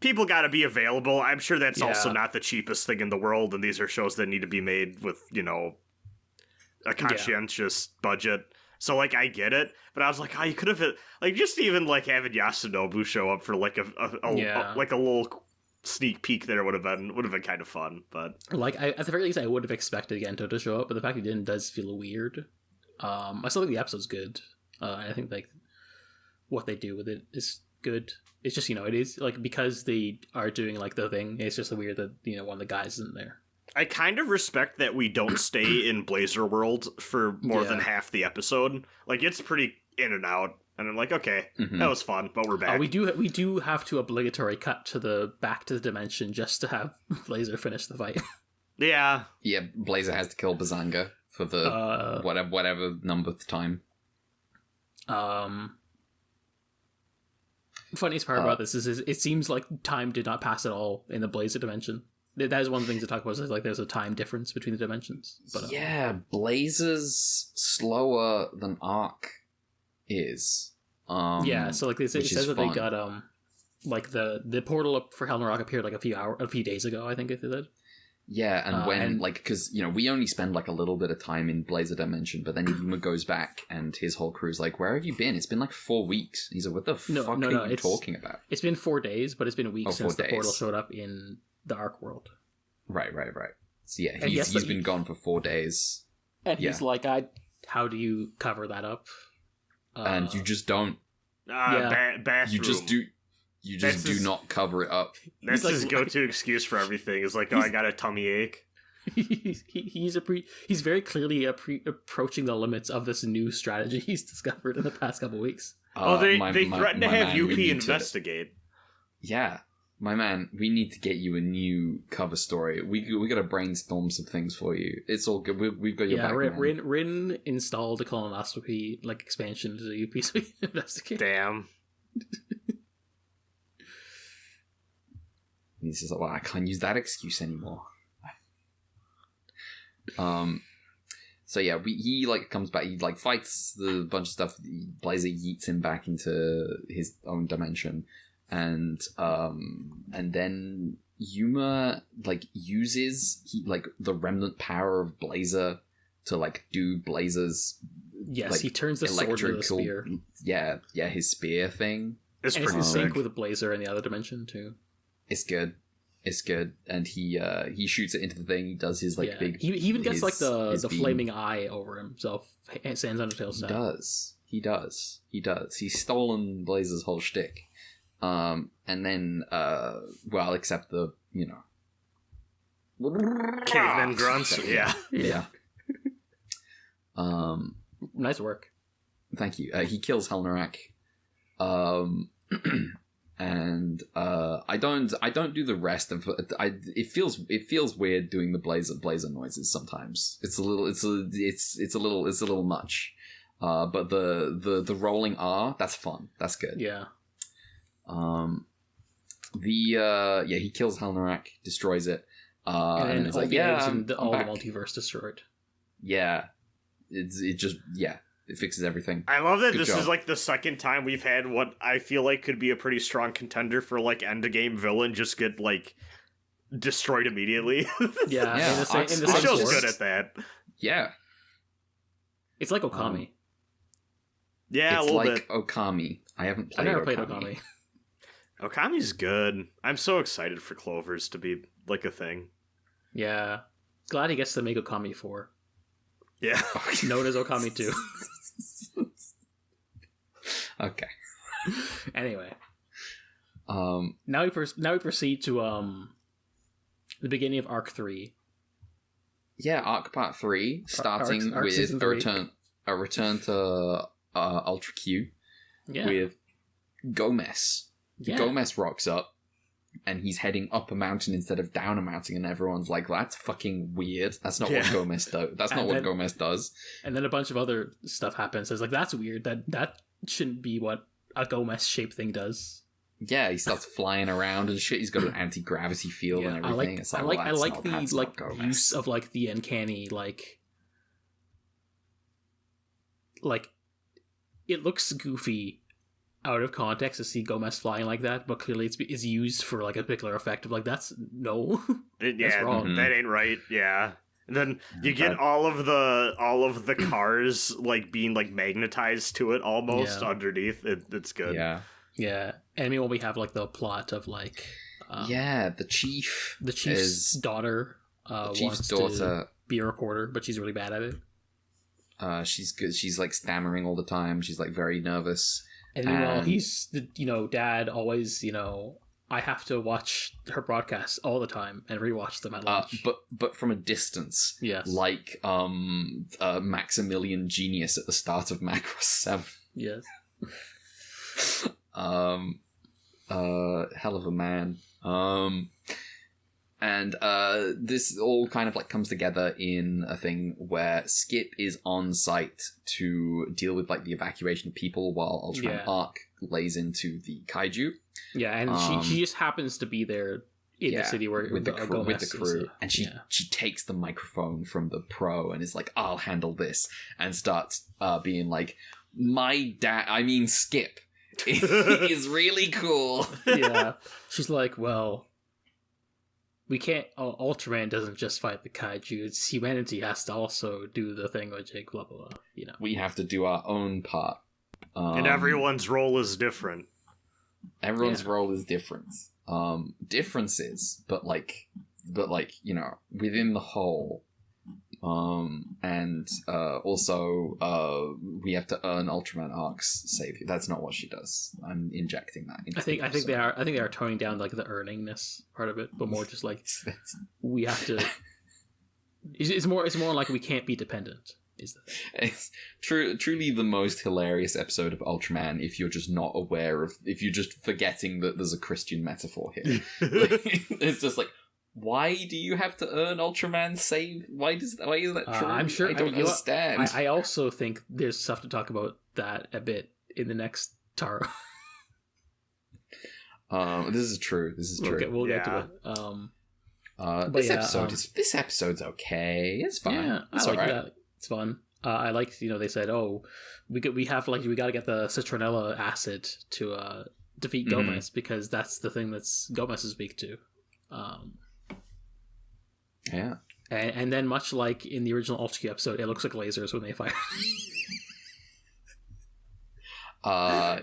[SPEAKER 3] people got to be available. I'm sure that's also not the cheapest thing in the world, and these are shows that need to be made with a conscientious budget. So I get it, but I was like, you could have just even having Yasunobu show up for a little sneak peek there would have been kind of fun. But
[SPEAKER 2] at the very least, I would have expected Gento to show up, but the fact he didn't does feel weird. I still think the episode's good. I think what they do with it is good. It's just it is because they are doing the thing. It's just weird that one of the guys isn't there.
[SPEAKER 3] I kind of respect that we don't stay in Blazar World for more than half the episode. It's pretty in and out, and I'm like, okay, that was fun, but we're back.
[SPEAKER 2] We do have to obligatory cut to back to the dimension just to have Blazar finish the fight.
[SPEAKER 3] Yeah.
[SPEAKER 1] Yeah, Blazar has to kill Bazanga for the whatever numberth time.
[SPEAKER 2] Funniest part about this is it seems like time did not pass at all in the Blazar dimension. That is one of the things to talk about. Is there's a time difference between the dimensions. But
[SPEAKER 1] Blazar's slower than Arc is.
[SPEAKER 2] So it says that they got the portal up for Helm Rock appeared a few days ago. I think it did.
[SPEAKER 1] Yeah, and when because we only spend a little bit of time in Blazar Dimension, but then Yuma goes back and his whole crew's like, "Where have you been? It's been 4 weeks." He's like, "What the fuck are you talking about?"
[SPEAKER 2] It's been 4 days, but it's been weeks since the portal showed up in the Arc world.
[SPEAKER 1] Right. So yeah, he's been gone for 4 days,
[SPEAKER 2] and he's like, "How do you cover that up?"
[SPEAKER 1] And you just don't.
[SPEAKER 3] Bathroom.
[SPEAKER 1] You just do not cover it up.
[SPEAKER 3] That's his go-to excuse for everything. Is I got a tummy ache.
[SPEAKER 2] He's very clearly approaching the limits of this new strategy he's discovered in the past couple weeks.
[SPEAKER 3] They threatened to have UP investigate.
[SPEAKER 1] Yeah, my man, we need to get you a new cover story. We got to brainstorm some things for you. It's all good. We've got your back.
[SPEAKER 2] Rin installed a colonoscopy expansion to the UP so we can investigate.
[SPEAKER 3] Damn.
[SPEAKER 1] And he's just like, well, I can't use that excuse anymore. So yeah, he like comes back. He like fights the bunch of stuff. Blazar yeets him back into his own dimension, and then Yuma like uses the remnant power of Blazar to like do Blazar's.
[SPEAKER 2] Yes,
[SPEAKER 1] like,
[SPEAKER 2] he turns the sword into a spear.
[SPEAKER 1] Yeah, his spear thing.
[SPEAKER 3] It's
[SPEAKER 2] and
[SPEAKER 3] pretty
[SPEAKER 2] it's in
[SPEAKER 3] sick.
[SPEAKER 2] sync with the Blazar in the other dimension too.
[SPEAKER 1] It's good. And he shoots it into the thing. He does his big.
[SPEAKER 2] He even gets the
[SPEAKER 1] beam.
[SPEAKER 2] flaming eye over himself. Sans Undertale style.
[SPEAKER 1] He does. He's stolen Blazar's whole shtick. And then except the
[SPEAKER 3] Caveman grunts. Yeah.
[SPEAKER 1] Yeah.
[SPEAKER 2] Nice work.
[SPEAKER 1] Thank you. He kills Helnarak. And I don't do the rest of it. It feels weird doing the Blazar noises sometimes. It's a little much. But the rolling R, that's fun. That's good.
[SPEAKER 2] Yeah.
[SPEAKER 1] He kills Helnarak, destroys it.
[SPEAKER 2] And then
[SPEAKER 1] it's
[SPEAKER 2] all
[SPEAKER 1] like,
[SPEAKER 2] the eggs and
[SPEAKER 1] I'm
[SPEAKER 2] all the
[SPEAKER 1] back.
[SPEAKER 2] multiverse destroyed.
[SPEAKER 1] Yeah. It fixes everything.
[SPEAKER 3] I love that
[SPEAKER 1] Good
[SPEAKER 3] this
[SPEAKER 1] job.
[SPEAKER 3] is like the second time we've had what I feel like could be a pretty strong contender for like end of game villain just get like destroyed immediately.
[SPEAKER 2] Yeah,
[SPEAKER 1] Yeah,
[SPEAKER 2] in the same
[SPEAKER 3] This show's
[SPEAKER 2] force.
[SPEAKER 3] good at that.
[SPEAKER 1] Yeah.
[SPEAKER 2] It's like Okami.
[SPEAKER 3] Yeah,
[SPEAKER 1] It's
[SPEAKER 3] a little
[SPEAKER 1] like
[SPEAKER 3] bit.
[SPEAKER 1] Okami. I haven't
[SPEAKER 2] I
[SPEAKER 1] played
[SPEAKER 2] never played
[SPEAKER 1] Okami.
[SPEAKER 2] Okami.
[SPEAKER 3] Okami's good. I'm so excited for Clovers to be like a thing.
[SPEAKER 2] Yeah. Glad he gets to make Okami 4.
[SPEAKER 3] Yeah.
[SPEAKER 2] Known as Okami 2.
[SPEAKER 1] Okay.
[SPEAKER 2] Anyway.
[SPEAKER 1] Um,
[SPEAKER 2] Now we proceed to the beginning of Arc 3.
[SPEAKER 1] yeah, Arc Part 3, starting
[SPEAKER 2] Arc
[SPEAKER 1] with
[SPEAKER 2] Season 3.
[SPEAKER 1] a return to Ultra Q
[SPEAKER 2] Yeah.
[SPEAKER 1] with Gomez.
[SPEAKER 2] Yeah.
[SPEAKER 1] Gomez rocks up, and he's heading up a mountain instead of down a mountain, and everyone's like, that's fucking weird. That's not what
[SPEAKER 3] Yeah.
[SPEAKER 1] Gomez does. That's not
[SPEAKER 2] And
[SPEAKER 1] what
[SPEAKER 2] then-
[SPEAKER 1] Gomez does.
[SPEAKER 2] And then a bunch of other stuff happens. It's like, that's weird. That shouldn't be what a Gomez-shaped thing does.
[SPEAKER 1] Yeah, he starts flying around and shit. He's got an anti-gravity field and everything. It's like,
[SPEAKER 2] I like
[SPEAKER 1] that's
[SPEAKER 2] the
[SPEAKER 1] not Gomez.
[SPEAKER 2] use of like the uncanny like it looks goofy out of context to see Gomez flying like that, but clearly it's used for like a particular effect of like that's no.
[SPEAKER 3] Yeah,
[SPEAKER 2] wrong.
[SPEAKER 3] that ain't right. Yeah. And then you
[SPEAKER 1] Yeah,
[SPEAKER 3] get all of the cars like being like magnetized to it almost
[SPEAKER 2] Yeah.
[SPEAKER 3] underneath. It's good.
[SPEAKER 1] Yeah.
[SPEAKER 2] Yeah, and I mean, when we have like the plot of like
[SPEAKER 1] The chief.
[SPEAKER 2] the chief's
[SPEAKER 1] is
[SPEAKER 2] daughter
[SPEAKER 1] the
[SPEAKER 2] wants
[SPEAKER 1] chief's
[SPEAKER 2] to
[SPEAKER 1] daughter.
[SPEAKER 2] be a reporter, but she's really bad at it.
[SPEAKER 1] She's good. She's like stammering all the time. She's like very nervous.
[SPEAKER 2] And meanwhile,
[SPEAKER 1] And-
[SPEAKER 2] he's dad always I have to watch her broadcasts all the time and rewatch them at lunch.
[SPEAKER 1] But from a distance,
[SPEAKER 2] Yes.
[SPEAKER 1] like Maximilian Genius at the start of Macross 7.
[SPEAKER 2] Yes.
[SPEAKER 1] Hell of a man. And this all kind of like comes together in a thing where Skip is on site to deal with like the evacuation of people while Ultraman
[SPEAKER 2] Yeah.
[SPEAKER 1] Arc lays into the kaiju.
[SPEAKER 2] Yeah, and she just happens to be there in the city where
[SPEAKER 1] with the crew,
[SPEAKER 2] Gomez is,
[SPEAKER 1] and she takes the microphone from the pro and is like, I'll handle this, and starts being like, my dad, I mean Skip, is really cool.
[SPEAKER 2] Yeah. She's like, well, we can't. Ultraman doesn't just fight the kaiju. It's humanity has to also do the thing with Jake. Blah blah blah.
[SPEAKER 1] We have to do our own part,
[SPEAKER 3] And everyone's role is different.
[SPEAKER 1] everyone's role is different. Differences, but like within the whole. And also we have to earn Ultraman Arc's savior. That's not what she does. I'm injecting that into
[SPEAKER 2] I think
[SPEAKER 1] people,
[SPEAKER 2] they are toning down like the earningness part of it, but more just like we have to. It's more like we can't be dependent. Is the thing.
[SPEAKER 1] It's truly the most hilarious episode of Ultraman if you're just not aware of, if you're just forgetting that there's a Christian metaphor here. It's just like, why do you have to earn Ultraman save? Why is that true?
[SPEAKER 2] I'm sure.
[SPEAKER 1] I don't understand.
[SPEAKER 2] I also think there's stuff to talk about that a bit in the next Taro.
[SPEAKER 1] This is true.
[SPEAKER 2] We'll get
[SPEAKER 3] Yeah.
[SPEAKER 2] to it.
[SPEAKER 1] This episode's okay. It's fine.
[SPEAKER 2] Yeah,
[SPEAKER 1] It's
[SPEAKER 2] I like
[SPEAKER 1] alright.
[SPEAKER 2] that. It's fun. I like, they said, oh, we got to get the citronella acid to defeat Gomez, because that's the thing that's Gomez is weak to.
[SPEAKER 1] Yeah.
[SPEAKER 2] And then, much like in the original Ultra Q episode, it looks like lasers when they fire.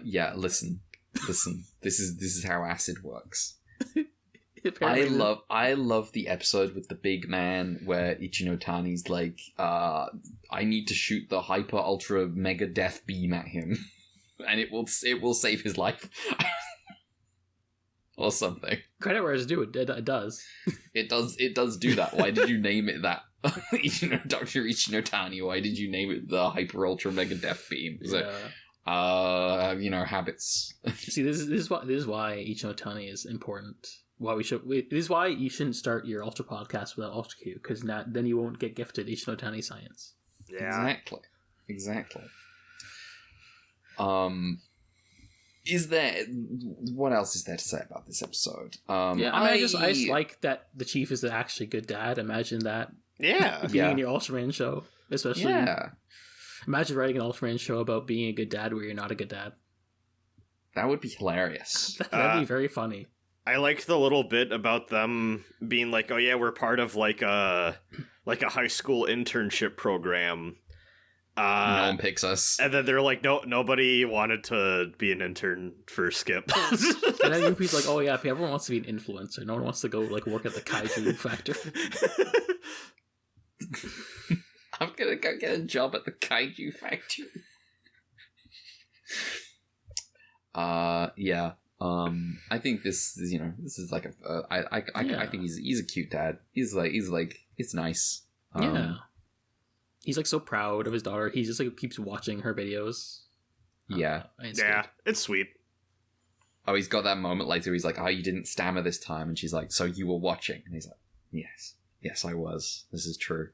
[SPEAKER 1] Yeah. Listen. This is how acid works.
[SPEAKER 2] Apparently.
[SPEAKER 1] I love the episode with the big man where Ichinotani's like, I need to shoot the hyper ultra mega death beam at him, and it will save his life, or something.
[SPEAKER 2] Credit where it's due. It does.
[SPEAKER 1] It does do that. Why did you name it that? Dr. Ichinotani. Why did you name it the hyper ultra mega death beam? So, habits.
[SPEAKER 2] See, this is why Ichinotani is important. This is why you shouldn't start your Ultra podcast without Ultra Q, because then you won't get gifted Ichinotani science.
[SPEAKER 3] Yeah,
[SPEAKER 1] exactly. What else is there to say about this episode?
[SPEAKER 2] I just like that the Chief is actually a good dad. Imagine that.
[SPEAKER 3] Yeah,
[SPEAKER 2] being in your Ultraman show, especially.
[SPEAKER 1] Yeah.
[SPEAKER 2] Imagine writing an Ultraman show about being a good dad where you're not a good dad.
[SPEAKER 1] That would be hilarious.
[SPEAKER 2] That'd be very funny.
[SPEAKER 3] I liked the little bit about them being like, oh yeah, we're part of like a high school internship program.
[SPEAKER 1] No one picks us.
[SPEAKER 3] And then they're like, no, nobody wanted to be an intern for Skip.
[SPEAKER 2] And then Yuppie's like, oh yeah, everyone wants to be an influencer. No one wants to go like work at the kaiju factory.
[SPEAKER 1] I'm gonna go get a job at the kaiju factory. Yeah. I think this is like I think he's a cute dad. He's like it's nice.
[SPEAKER 2] Yeah. He's like so proud of his daughter. He just like keeps watching her videos.
[SPEAKER 1] Yeah.
[SPEAKER 3] It's sweet.
[SPEAKER 1] Oh, he's got that moment later where he's like, oh, you didn't stammer this time, and she's like, so you were watching, and he's like, yes I was. This is true.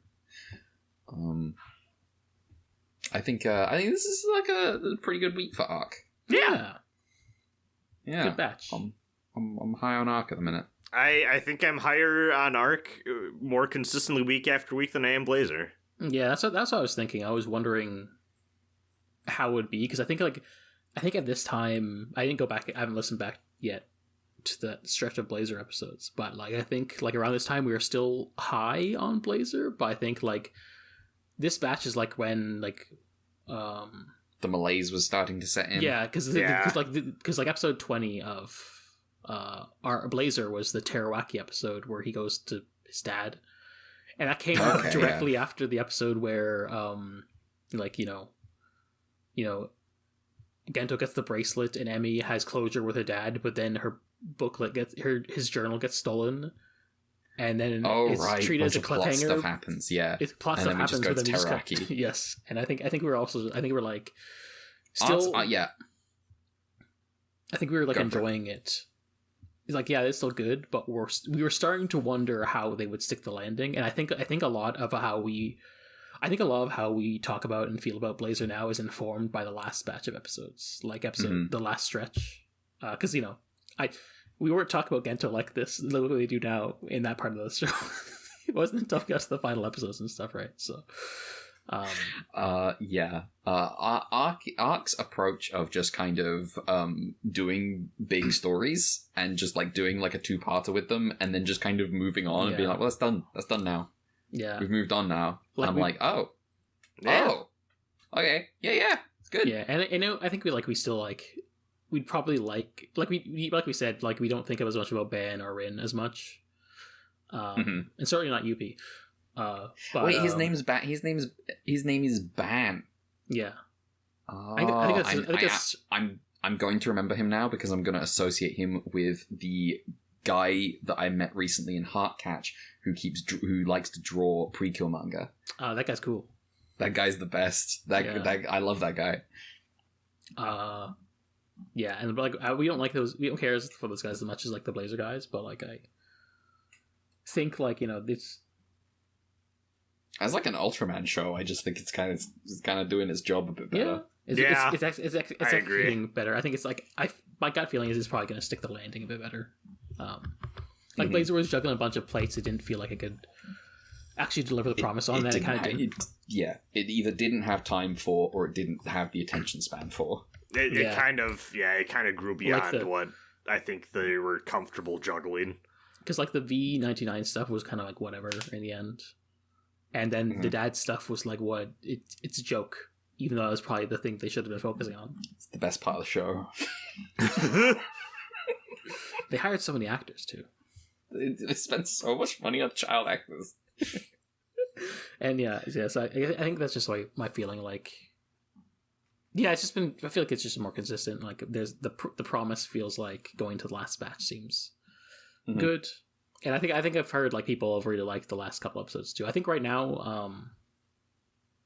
[SPEAKER 1] I think this is like a pretty good week for Arc.
[SPEAKER 2] Yeah.
[SPEAKER 1] Good
[SPEAKER 2] batch.
[SPEAKER 1] I'm high on Arc at the minute.
[SPEAKER 3] I think I'm higher on Arc more consistently week after week than I am Blazar.
[SPEAKER 2] Yeah, that's what I was thinking. I was wondering how it would be, because I think at this time I didn't go back. I haven't listened back yet to the stretch of Blazar episodes, but like I think like around this time we were still high on Blazar. But I think like this batch is like when like
[SPEAKER 1] the malaise was starting to set in.
[SPEAKER 2] Yeah, because like episode 20 of our Blazar was the Terawaki episode where he goes to his dad. And that came directly after the episode where, Gento gets the bracelet and Emmy has closure with her dad, but then her booklet his journal gets stolen, and then it's treated as a cliffhanger. Plot
[SPEAKER 1] stuff happens, yeah.
[SPEAKER 2] Plot stuff happens, but then Teraraki. Yes, and I think we're like still,
[SPEAKER 1] yeah.
[SPEAKER 2] I think we were like enjoying it. He's like, yeah, it's still good, but we were starting to wonder how they would stick the landing, and I think a lot of how we talk about and feel about Blazar now is informed by the last batch of episodes, like the last stretch, because we weren't talking about Gento like this, the way they do now in that part of the show. It wasn't until we got to the final episodes and stuff, right? So.
[SPEAKER 1] Arc's approach of just kind of doing big stories and just like doing like a two-parter with them and then just kind of moving on and being like, well, that's done now.
[SPEAKER 2] Yeah, we've
[SPEAKER 1] moved on now.
[SPEAKER 2] Like
[SPEAKER 1] okay, yeah, it's good.
[SPEAKER 2] Yeah, and I think we still like we'd probably like we said, like we don't think of as much about Ben or Rin as much, and certainly not Yuppie. But,
[SPEAKER 1] wait, his name is Ban.
[SPEAKER 2] Yeah.
[SPEAKER 1] I'm going to remember him now because I'm going to associate him with the guy that I met recently in Heartcatch who likes to draw pre-kill manga.
[SPEAKER 2] That guy's cool.
[SPEAKER 1] That guy's the best. I love that guy.
[SPEAKER 2] Yeah, and like we don't care for those guys as much as like the Blazar guys, but like I think like this. As
[SPEAKER 1] like an Ultraman show, I just think it's kind of doing its job a bit better.
[SPEAKER 2] Yeah, it's executing better. I think it's like my gut feeling is it's probably going to stick the landing a bit better. Blazar was juggling a bunch of plates. It didn't feel like a good actually deliver the promise on, that it kind of didn't.
[SPEAKER 1] It either didn't have time for, or it didn't have the attention span for.
[SPEAKER 3] It kind of grew beyond what I think they were comfortable juggling.
[SPEAKER 2] Because like the V99 stuff was kind of like whatever in the end, and then the dad stuff was like what it's a joke, even though that was probably the thing they should have been focusing on.
[SPEAKER 1] It's the best part of the show.
[SPEAKER 2] They hired so many actors too.
[SPEAKER 1] They spent so much money on child actors.
[SPEAKER 2] And so I think that's just like my feeling. Like, yeah, it's just been. I feel like it's just more consistent. Like, there's the promise feels like going to the last batch seems good, and I think I've heard like people have really liked the last couple episodes too. I think right now,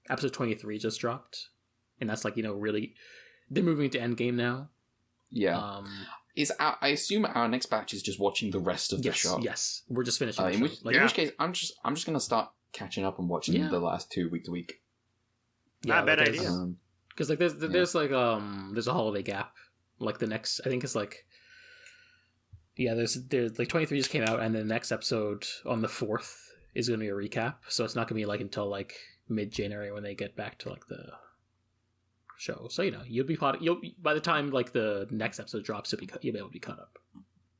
[SPEAKER 2] episode 23 just dropped, and that's like really they're moving to Endgame now.
[SPEAKER 1] Yeah. I assume our next batch is just watching the rest of the show.
[SPEAKER 2] Yes, we're just finishing.
[SPEAKER 1] In which case, I'm just gonna start catching up and watching the last 2 week to week.
[SPEAKER 2] Yeah,
[SPEAKER 3] not a bad idea.
[SPEAKER 2] Because like there's like there's a holiday gap. Like the next, I think it's like there's like 23 just came out, and the next episode on the 4th is gonna be a recap. So it's not gonna be like until like mid-January when they get back to like the show. So you'll be by the time like the next episode drops, you'll be able to be caught up.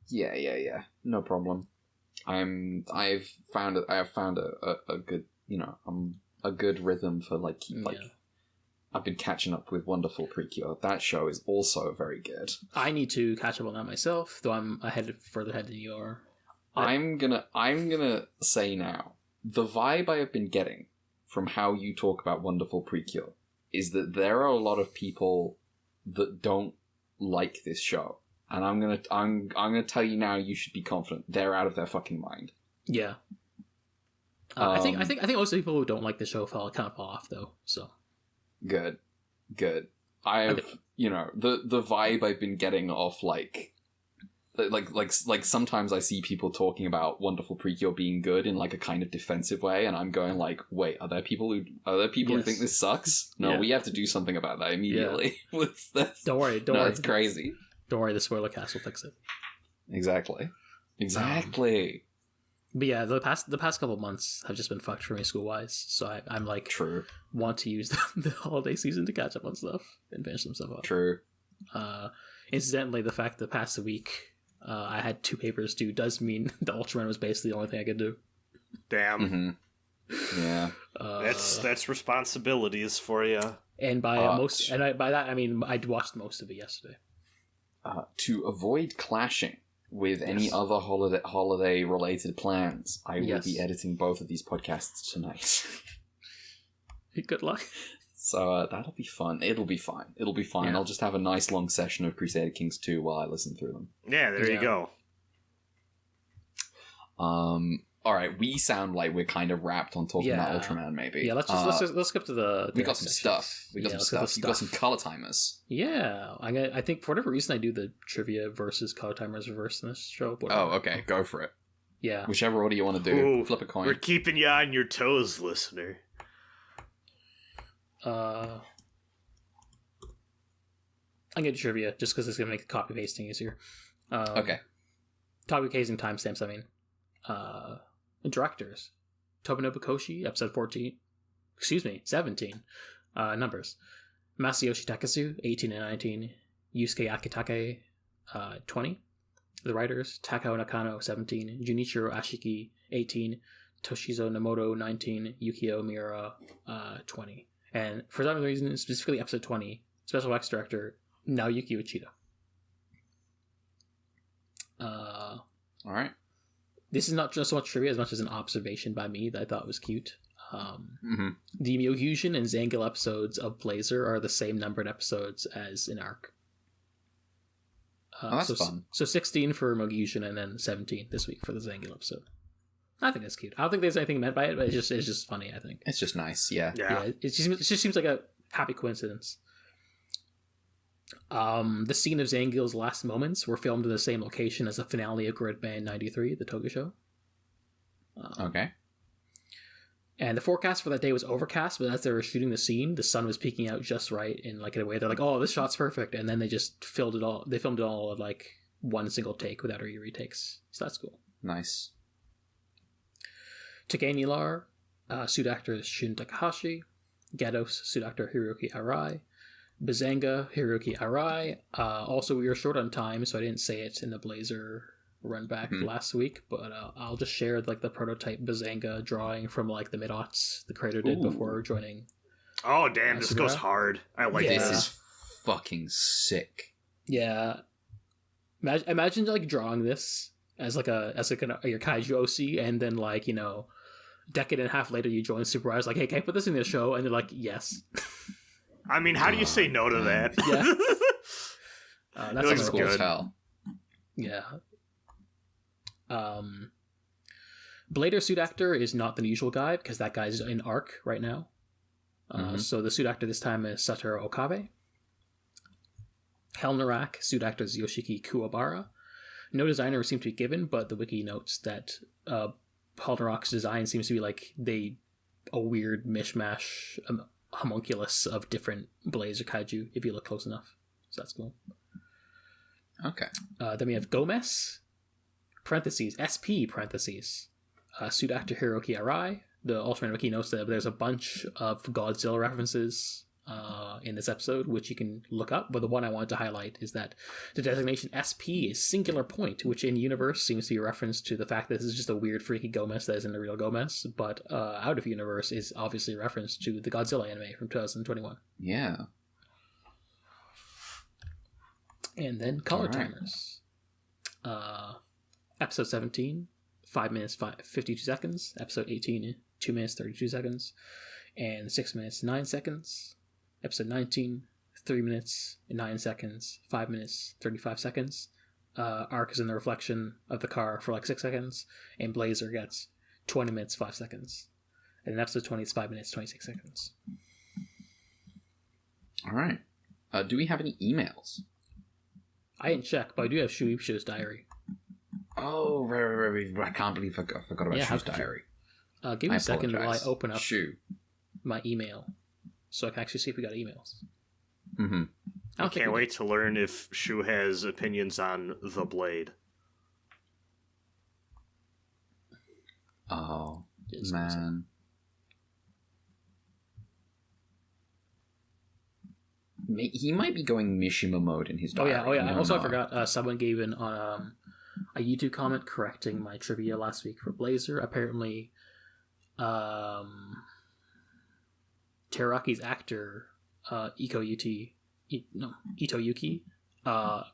[SPEAKER 1] Yeah, no problem. I have found a good a good rhythm for like I've been catching up with Wonderful Precure. That show is also very good.
[SPEAKER 2] I need to catch up on that myself, though I'm further ahead than you are.
[SPEAKER 1] I'm gonna say now, the vibe I have been getting from how you talk about Wonderful Precure is that there are a lot of people that don't like this show, and I'm gonna tell you now. You should be confident they're out of their fucking mind.
[SPEAKER 2] Yeah, I think most of the people who don't like the show fall off though. So
[SPEAKER 1] good. I have the vibe I've been getting off like sometimes I see people talking about Wonderful Precure being good in like a kind of defensive way, and I'm going like, wait, are there people who think this sucks? No, we have to do something about that immediately.
[SPEAKER 2] Don't worry.
[SPEAKER 1] That's crazy.
[SPEAKER 2] Don't worry, the spoiler cast will fix it.
[SPEAKER 1] Exactly.
[SPEAKER 2] But yeah, the past couple of months have just been fucked for me school wise. So I'm like,
[SPEAKER 1] true.
[SPEAKER 2] Want to use the holiday season to catch up on stuff and finish some stuff up.
[SPEAKER 1] True.
[SPEAKER 2] Incidentally, the fact that past the week I had 2 papers due does mean the Ultraman was basically the only thing I could do.
[SPEAKER 3] Damn.
[SPEAKER 1] Mm-hmm. Yeah.
[SPEAKER 3] That's responsibilities for you.
[SPEAKER 2] And by by that I mean I watched most of it yesterday.
[SPEAKER 1] To avoid clashing with any other holiday related plans, I will be editing both of these podcasts tonight.
[SPEAKER 2] Good luck.
[SPEAKER 1] So that'll be fun. It'll be fine. Yeah. I'll just have a nice long session of Crusader Kings 2 while I listen through them.
[SPEAKER 3] Yeah, there you go.
[SPEAKER 1] Alright, we sound like we're kind of wrapped on talking about Ultraman, maybe.
[SPEAKER 2] Yeah, let's skip to the
[SPEAKER 1] we got some stuff. We got some color timers.
[SPEAKER 2] Yeah. I think for whatever reason I do the trivia versus color timers reverse in this show.
[SPEAKER 1] Oh, okay. Go for it.
[SPEAKER 2] Yeah.
[SPEAKER 1] Whichever order you want to do.
[SPEAKER 3] Ooh,
[SPEAKER 1] flip a coin.
[SPEAKER 3] We're keeping you on your toes, listener.
[SPEAKER 2] I'm gonna do trivia just because it's gonna make copy pasting easier.
[SPEAKER 1] Okay.
[SPEAKER 2] Topic casing timestamps. I mean, directors: Tomonobu Koshi, episode 17. Numbers: Masayoshi Takasu, 18 and 19. Yusuke Akitake, 20. The writers: Takao Nakano, 17. Junichiro Ashiki, 18. Toshizo Nomoto, 19. Yukio Miura, 20. And for some reason, specifically episode 20, special effects director Naoyuki Uchida.
[SPEAKER 1] All right.
[SPEAKER 2] This is not just so much trivia as much as an observation by me that I thought was cute. The Myofusion and Zangill episodes of Blazar are the same numbered episodes as in Arc.
[SPEAKER 1] That's fun.
[SPEAKER 2] So 16 for Myofusion and then 17 this week for the Zangill episode. I think that's cute. I don't think there's anything meant by it, but it's just funny, I think.
[SPEAKER 1] It's just nice, yeah.
[SPEAKER 2] It just seems like a happy coincidence. The scene of Zangill's last moments were filmed in the same location as the finale of Gridman 93, the Toga show.
[SPEAKER 1] Okay.
[SPEAKER 2] And the forecast for that day was overcast, but as they were shooting the scene, the sun was peeking out just right in like a way they're like, oh, this shot's perfect. And then they just filmed it all in like one single take without any retakes. So that's cool.
[SPEAKER 1] Nice.
[SPEAKER 2] Takei Nilar Suit actor is Shun Takahashi. Gatos, suit actor Hiroki Arai. Bazanga, Hiroki Arai. Also, we were short on time, so I didn't say it in the Blazar run back last week, but I'll just share like the prototype Bazanga drawing from like the mid-aughts the creator did before joining.
[SPEAKER 3] Oh, damn, this goes hard. I like
[SPEAKER 1] this.
[SPEAKER 3] this.
[SPEAKER 1] This is fucking sick.
[SPEAKER 2] Yeah. Imagine like drawing this as like your kaiju OC, and then like, you know, decade and a half later you join Superrise, like, hey, can I put this in the show? And they're like, yes.
[SPEAKER 3] I mean, how do you say no to that?
[SPEAKER 2] Yeah. That's
[SPEAKER 3] looks
[SPEAKER 1] cool as hell.
[SPEAKER 2] Yeah. Blader suit actor is not the usual guy, because that guy's in Arc right now. So the suit actor this time is Satoru Okabe. Helnarak, suit actor is Yoshiki Kuwabara. No designer seemed to be given, but the wiki notes that Helnarak's design seems to be like a weird mishmash homunculus of different Blazar kaiju, if you look close enough. So that's cool.
[SPEAKER 1] Okay.
[SPEAKER 2] Then we have Gomez, parentheses, SP, parentheses, suit actor Hiroki Arai. The Ultraman wiki notes that there's a bunch of Godzilla references in this episode, which you can look up, but the one I wanted to highlight is that the designation SP is singular point, which in universe seems to be a reference to the fact that this is just a weird freaky Gomez that isn't a real Gomez, but out of universe is obviously a reference to the Godzilla anime from 2021.
[SPEAKER 1] Yeah.
[SPEAKER 2] And then color timers. Episode 17, 5 minutes 52 seconds. Episode 18, 2 minutes 32 seconds. And 6 minutes 9 seconds. Episode 19, 3 minutes and 9 seconds. 5 minutes 35 seconds. Arc is in the reflection of the car for like 6 seconds. And Blazar gets 20 minutes 5 seconds. And in episode 20, it's 5 minutes 26 seconds.
[SPEAKER 1] All right. Do we have any emails?
[SPEAKER 2] I didn't check, but I do have Shu's diary.
[SPEAKER 1] Oh, right. I can't believe I forgot about Shu's diary.
[SPEAKER 2] Give me a second while I open up
[SPEAKER 1] Shu.
[SPEAKER 2] my email so I can actually see if we got emails.
[SPEAKER 1] Mm-hmm.
[SPEAKER 3] I can't wait to learn if Shu has opinions on The Blade.
[SPEAKER 1] Oh, man. He might be going Mishima mode in his diary.
[SPEAKER 2] Oh yeah. Also, I forgot. Someone gave in on a YouTube comment correcting my trivia last week for Blazar. Apparently, Teraki's actor, Ito Yuki, a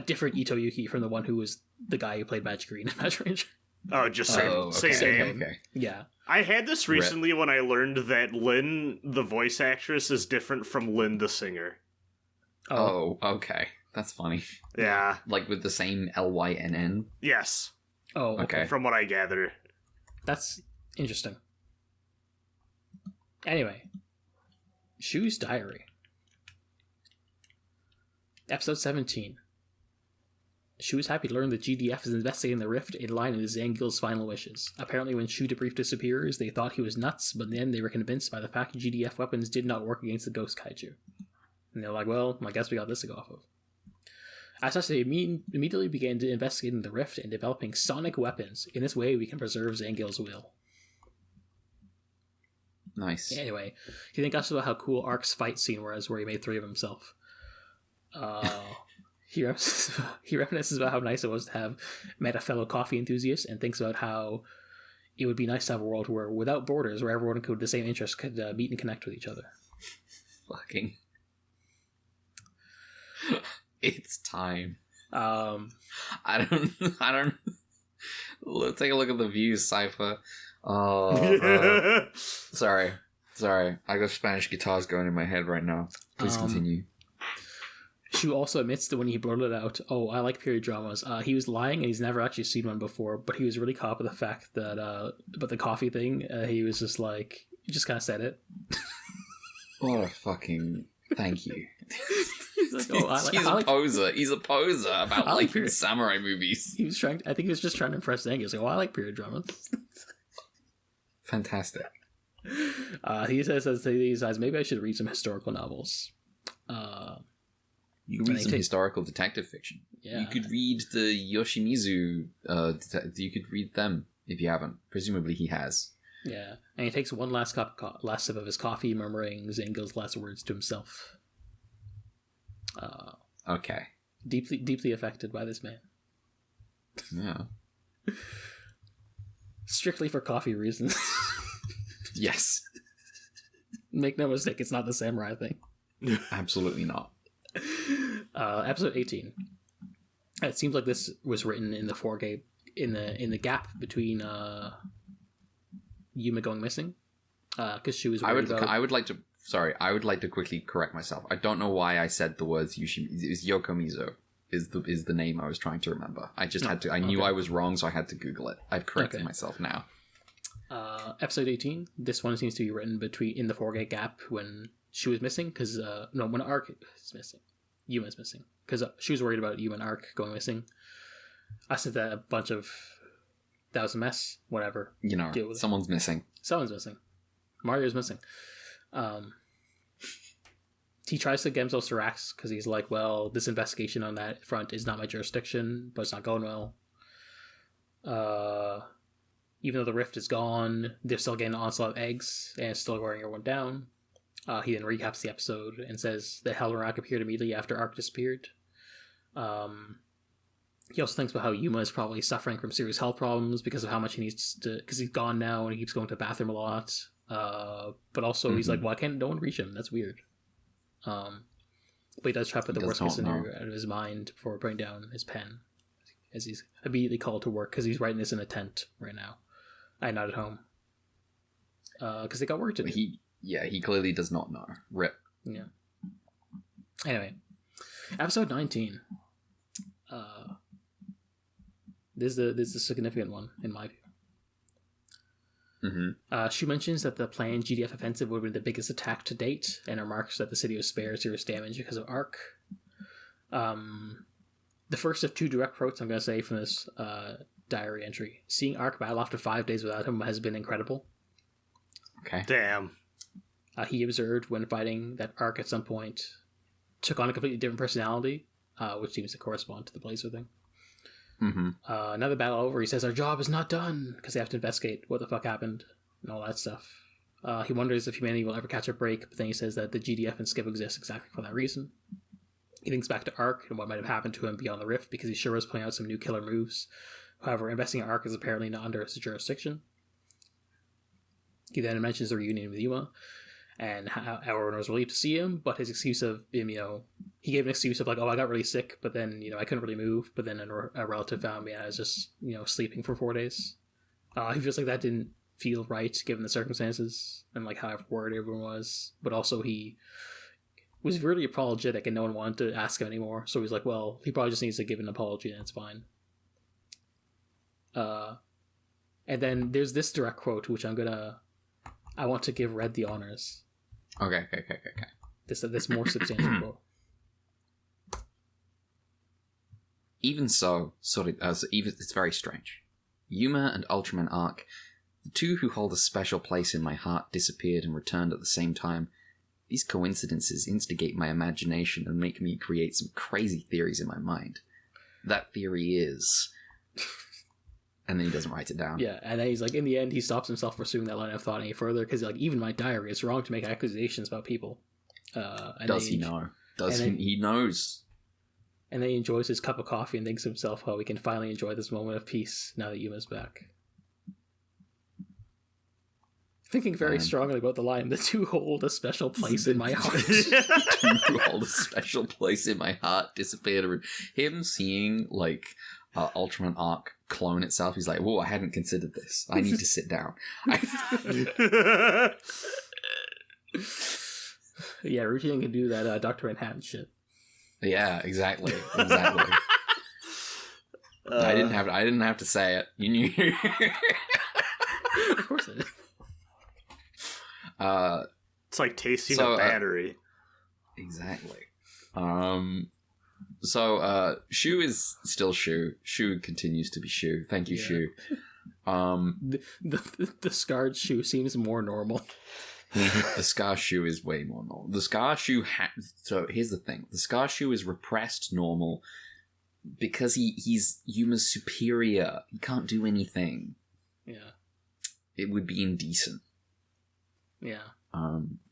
[SPEAKER 2] different Ito Yuki from the one who was the guy who played Magic Green and Magic Ranger.
[SPEAKER 3] Oh, just same name.
[SPEAKER 1] Okay.
[SPEAKER 2] Yeah.
[SPEAKER 3] I had this recently when I learned that Lynn, the voice actress, is different from Lynn, the singer.
[SPEAKER 1] Oh, okay. That's funny.
[SPEAKER 3] Yeah.
[SPEAKER 1] Like with the same Lynn?
[SPEAKER 3] Yes.
[SPEAKER 2] Oh, okay.
[SPEAKER 3] From what I gather.
[SPEAKER 2] That's interesting. Anyway. Shu's diary. Episode 17. Shu is happy to learn that GDF is investigating the rift in line with Zangill's final wishes. Apparently when Shu debriefed his superiors, they thought he was nuts, but then they were convinced by the fact GDF weapons did not work against the ghost kaiju. And they're like, well, I guess we got this to go off of. As such, they immediately began investigating the rift and developing sonic weapons. In this way, we can preserve Zangill's will.
[SPEAKER 1] Nice.
[SPEAKER 2] Anyway, he then got about how cool Arc's fight scene was, where he made 3 of himself. He reminisces about how nice it was to have met a fellow coffee enthusiast, and thinks about how it would be nice to have a world where, without borders, where everyone with the same interests could meet and connect with each other.
[SPEAKER 1] Fucking. It's time. I don't. Take a look at the views, Cypher. Sorry. I got Spanish guitars going in my head right now. Please continue.
[SPEAKER 2] Shu also admits that when he blurted out, "Oh, I like period dramas," he was lying and he's never actually seen one before. But he was really caught with the fact that about the coffee thing. He was just like, he just kind of said it.
[SPEAKER 1] What a fucking thank you.
[SPEAKER 2] He's like,
[SPEAKER 1] he's a poser. He's a poser about liking samurai movies.
[SPEAKER 2] He was trying. I think he was just trying to impress Zangill. He's like, "Oh, I like period dramas."
[SPEAKER 1] Fantastic.
[SPEAKER 2] He says, maybe I should read some historical novels.
[SPEAKER 1] You read some historical detective fiction.
[SPEAKER 2] Yeah.
[SPEAKER 1] You could read the Yoshimizu. You could read them if you haven't. Presumably he has.
[SPEAKER 2] Yeah, and he takes one last last sip of his coffee, murmuring Zangill's last words to himself.
[SPEAKER 1] Okay.
[SPEAKER 2] Deeply affected by this man.
[SPEAKER 1] Yeah.
[SPEAKER 2] Strictly for coffee reasons.
[SPEAKER 1] Yes.
[SPEAKER 2] Make no mistake, it's not the samurai thing.
[SPEAKER 1] Absolutely not.
[SPEAKER 2] Episode 18. It seems like this was written in the foregame, in the gap between Yuma going missing, because she was worried about...
[SPEAKER 1] I would like to quickly correct myself. I don't know why I said the words Yushi. It was Yokomizo is the name I was trying to remember. I just had to. I knew I was wrong, so I had to Google it. I've corrected myself now.
[SPEAKER 2] Episode 18. This one seems to be written in the foregate gap when she was missing, because when Arc is missing, Yuma's missing, because she was worried about Yuma and Arc going missing. I said that that was a mess. Whatever.
[SPEAKER 1] Someone's missing.
[SPEAKER 2] Someone's missing. Mario's missing. He tries to get himself to Rax because he's like, well, this investigation on that front is not my jurisdiction, but it's not going well. Even though the rift is gone, they're still getting an onslaught of eggs and it's still wearing everyone down. He then recaps the episode and says that Hell and Rock appeared immediately after Arc disappeared. He also thinks about how Yuma is probably suffering from serious health problems because of how much he needs to... Because he's gone now and he keeps going to the bathroom a lot. But also he's like, why can't no one reach him? That's weird. But he does try to put the worst case scenario out of his mind before putting down his pen. As he's immediately called to work because he's writing this in a tent right now. And not at home. Because they got work to do.
[SPEAKER 1] He clearly does not know. Rip.
[SPEAKER 2] Yeah. Anyway. Episode 19. This is a significant one, in my view.
[SPEAKER 1] Mm-hmm.
[SPEAKER 2] She mentions that the planned GDF offensive would have been the biggest attack to date, and remarks that the city was spared serious damage because of Arc. The first of two direct quotes I'm going to say from this diary entry. Seeing Arc battle after 5 days without him has been incredible.
[SPEAKER 1] Okay.
[SPEAKER 3] Damn.
[SPEAKER 2] He observed when fighting that Arc at some point took on a completely different personality, which seems to correspond to the Blazar thing.
[SPEAKER 1] Mm-hmm.
[SPEAKER 2] Another battle over, he says our job is not done because they have to investigate what the fuck happened and all that stuff. He wonders if humanity will ever catch a break, but then he says that the GDF and Skip exist exactly for that reason. He thinks back to Arc and what might have happened to him beyond the rift because he sure was playing out some new killer moves. However, investing in Arc is apparently not under his jurisdiction. He then mentions the reunion with Yuma and how everyone was relieved to see him, but his excuse of him, he gave an excuse of like, oh, I got really sick, but then, I couldn't really move, but then a relative found me and I was just, sleeping for 4 days. He feels like that didn't feel right given the circumstances and like how worried everyone was, but also he was really apologetic and no one wanted to ask him anymore, so he's like, well, he probably just needs to give an apology and it's fine. And then there's this direct quote, which I want to give Red the honors.
[SPEAKER 1] Okay.
[SPEAKER 2] This more substantial quote.
[SPEAKER 1] Even so, it's very strange. Yuma and Ultraman Arc, the two who hold a special place in my heart, disappeared and returned at the same time. These coincidences instigate my imagination and make me create some crazy theories in my mind. That theory is... And then he doesn't write it down. Yeah,
[SPEAKER 2] and then he's like, in the end, he stops himself pursuing that line of thought any further, because like, even my diary, it's wrong to make accusations about people.
[SPEAKER 1] Does he know? He knows.
[SPEAKER 2] And then he enjoys his cup of coffee and thinks to himself how we can finally enjoy this moment of peace now that Yuma's back. Thinking very strongly about the line, the two hold a special place in my heart.
[SPEAKER 1] The two hold a special place in my heart disappeared. Him seeing, like... Ultraman Arc clone itself. He's like, whoa, I hadn't considered this. I need to sit down.
[SPEAKER 2] Yeah, routine can do that Dr. Manhattan shit.
[SPEAKER 1] Yeah, exactly. I didn't have to say it. You knew.
[SPEAKER 2] Of course I did.
[SPEAKER 3] It's like tasting a battery.
[SPEAKER 1] Exactly. So, Shu is still Shu. Shu continues to be Shu. Thank you, Shu.
[SPEAKER 2] The scarred Shu seems more normal.
[SPEAKER 1] The Scar Shu is way more normal. The Scar Shu so here's the thing. The Scar Shu is repressed normal because he's Yuma's superior. He can't do anything.
[SPEAKER 2] Yeah.
[SPEAKER 1] it would be indecent.
[SPEAKER 2] Yeah.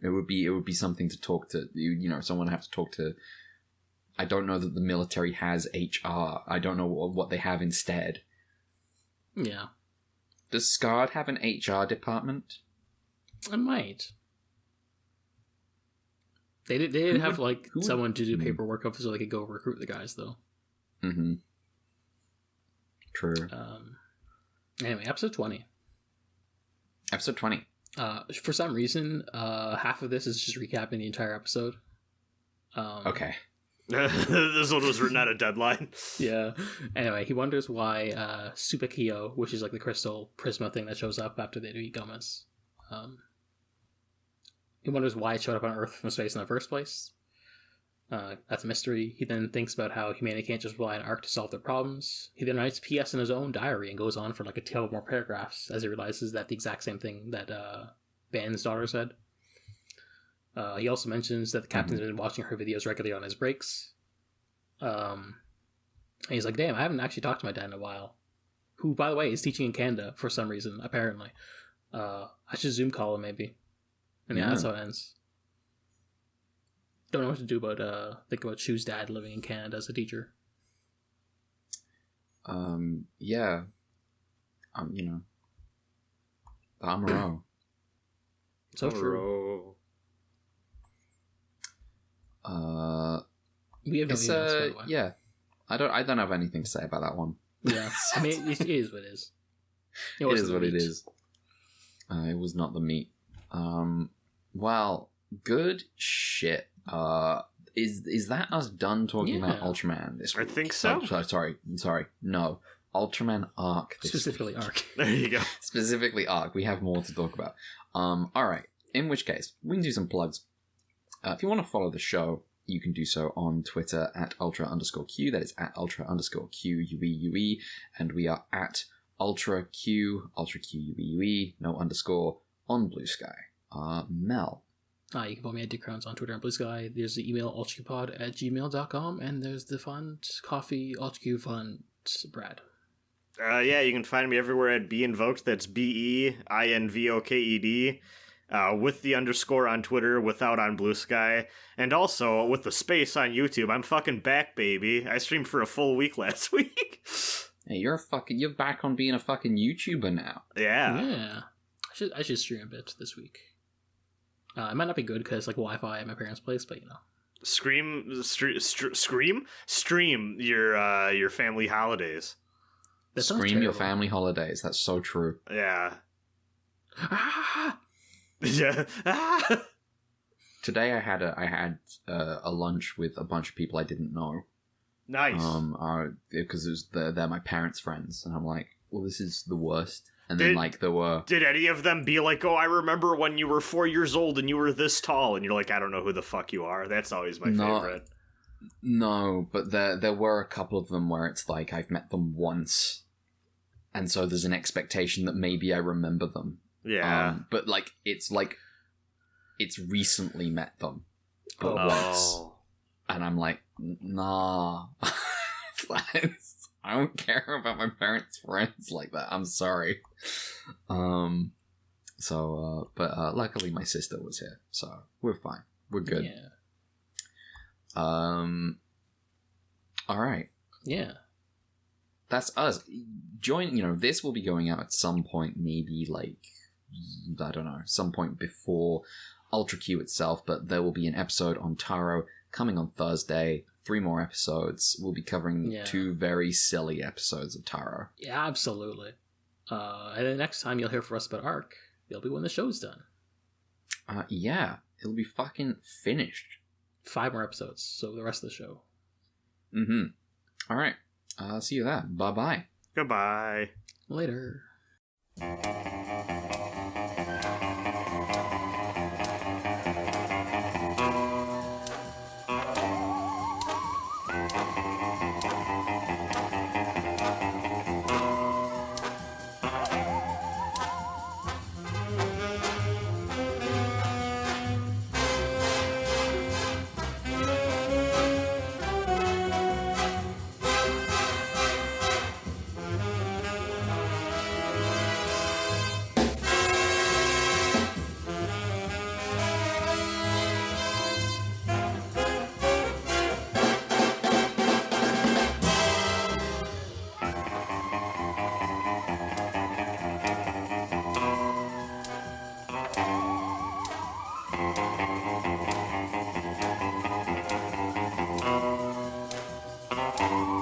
[SPEAKER 1] It would be something to talk to, someone have to talk to. I don't know that the military has HR. I don't know what they have instead.
[SPEAKER 2] Yeah.
[SPEAKER 1] Does SCARD have an HR department?
[SPEAKER 2] It might. They did have someone to do paperwork of so they could go recruit the guys though.
[SPEAKER 1] Mm-hmm. True.
[SPEAKER 2] Anyway, episode 20.
[SPEAKER 1] Episode 20.
[SPEAKER 2] For some reason, half of this is just recapping the entire episode.
[SPEAKER 1] Okay.
[SPEAKER 3] This one was written at a deadline.
[SPEAKER 2] Yeah. Anyway, he wonders why Supakio, which is like the crystal prisma thing that shows up after they eat gummies, he wonders why it showed up on Earth from space in the first place. That's a mystery. He then thinks about how humanity can't just rely on Arc to solve their problems. He then writes PS in his own diary and goes on for like a tale of more paragraphs as he realizes that the exact same thing that Ban's daughter said. He also mentions that the captain's been watching her videos regularly on his breaks. And he's like, damn, I haven't actually talked to my dad in a while. Who, by the way, is teaching in Canada for some reason, apparently. I should Zoom call him, maybe. And yeah, that's how it ends. Don't know what to do about think about Shu's dad living in Canada as a teacher.
[SPEAKER 1] Yeah. Amaro.
[SPEAKER 2] So true. We have no emails, by the way.
[SPEAKER 1] Yeah. I don't have anything to say about that one.
[SPEAKER 2] Yeah. I mean, it is what it is.
[SPEAKER 1] It is what it is. It was not the meat. Well, good shit. Is that us done talking about Ultraman this week?
[SPEAKER 3] I think so.
[SPEAKER 1] Oh, sorry. No. Ultraman Arc.
[SPEAKER 2] Specifically Arc.
[SPEAKER 3] There you go.
[SPEAKER 1] Specifically Arc. We have more to talk about. Alright. In which case, we can do some plugs. If you want to follow the show, you can do so on Twitter at ultra_Q. That is at ultra_QUEUE. And we are at ultraQ, ultraQUEUE, no underscore, on Blue Sky. Mel.
[SPEAKER 2] You can follow me at Dick Crowns on Twitter and Blue Sky. There's the email ultraqpod@gmail.com, and there's the fund coffee ultraq fund Brad.
[SPEAKER 3] Yeah, you can find me everywhere at BeInvoked. That's BEINVOKED. With the underscore on Twitter, without on Blue Sky, and also with the space on YouTube. I'm fucking back, baby. I streamed for a full week last week.
[SPEAKER 1] Hey, you're back on being a fucking YouTuber now.
[SPEAKER 2] Yeah. I should stream a bit this week. It might not be good because like Wi-Fi at my parents' place, but
[SPEAKER 3] stream your family holidays.
[SPEAKER 1] Scream your family holidays. That's so true.
[SPEAKER 3] Yeah.
[SPEAKER 1] Yeah. Today I had a lunch with a bunch of people I didn't know.
[SPEAKER 3] Nice.
[SPEAKER 1] Because they're my parents' friends, and I'm like, well, this is the worst. And then there were.
[SPEAKER 3] Did any of them be like, oh, I remember when you were 4 years old and you were this tall, and you're like, I don't know who the fuck you are. That's always my favorite.
[SPEAKER 1] No, but there were a couple of them where it's like I've met them once, and so there's an expectation that maybe I remember them.
[SPEAKER 3] Yeah.
[SPEAKER 1] But it's recently met them. Once. And I'm like, nah. I don't care about my parents' friends like that. I'm sorry. But luckily my sister was here, so we're fine. We're good.
[SPEAKER 2] Yeah.
[SPEAKER 1] Alright.
[SPEAKER 2] Yeah.
[SPEAKER 1] That's us. Join, this will be going out at some point, maybe I don't know, some point before Ultra Q itself, but there will be an episode on Taro coming on Thursday. 3 more episodes. We'll be covering 2 very silly episodes of Taro.
[SPEAKER 2] Yeah, absolutely. And then next time you'll hear from us about Arc, it'll be when the show's done.
[SPEAKER 1] Yeah, it'll be fucking finished.
[SPEAKER 2] 5 more episodes, so the rest of the show.
[SPEAKER 1] Mm-hmm. All right. See you there. Bye-bye.
[SPEAKER 3] Goodbye.
[SPEAKER 2] Later.
[SPEAKER 3] Bye.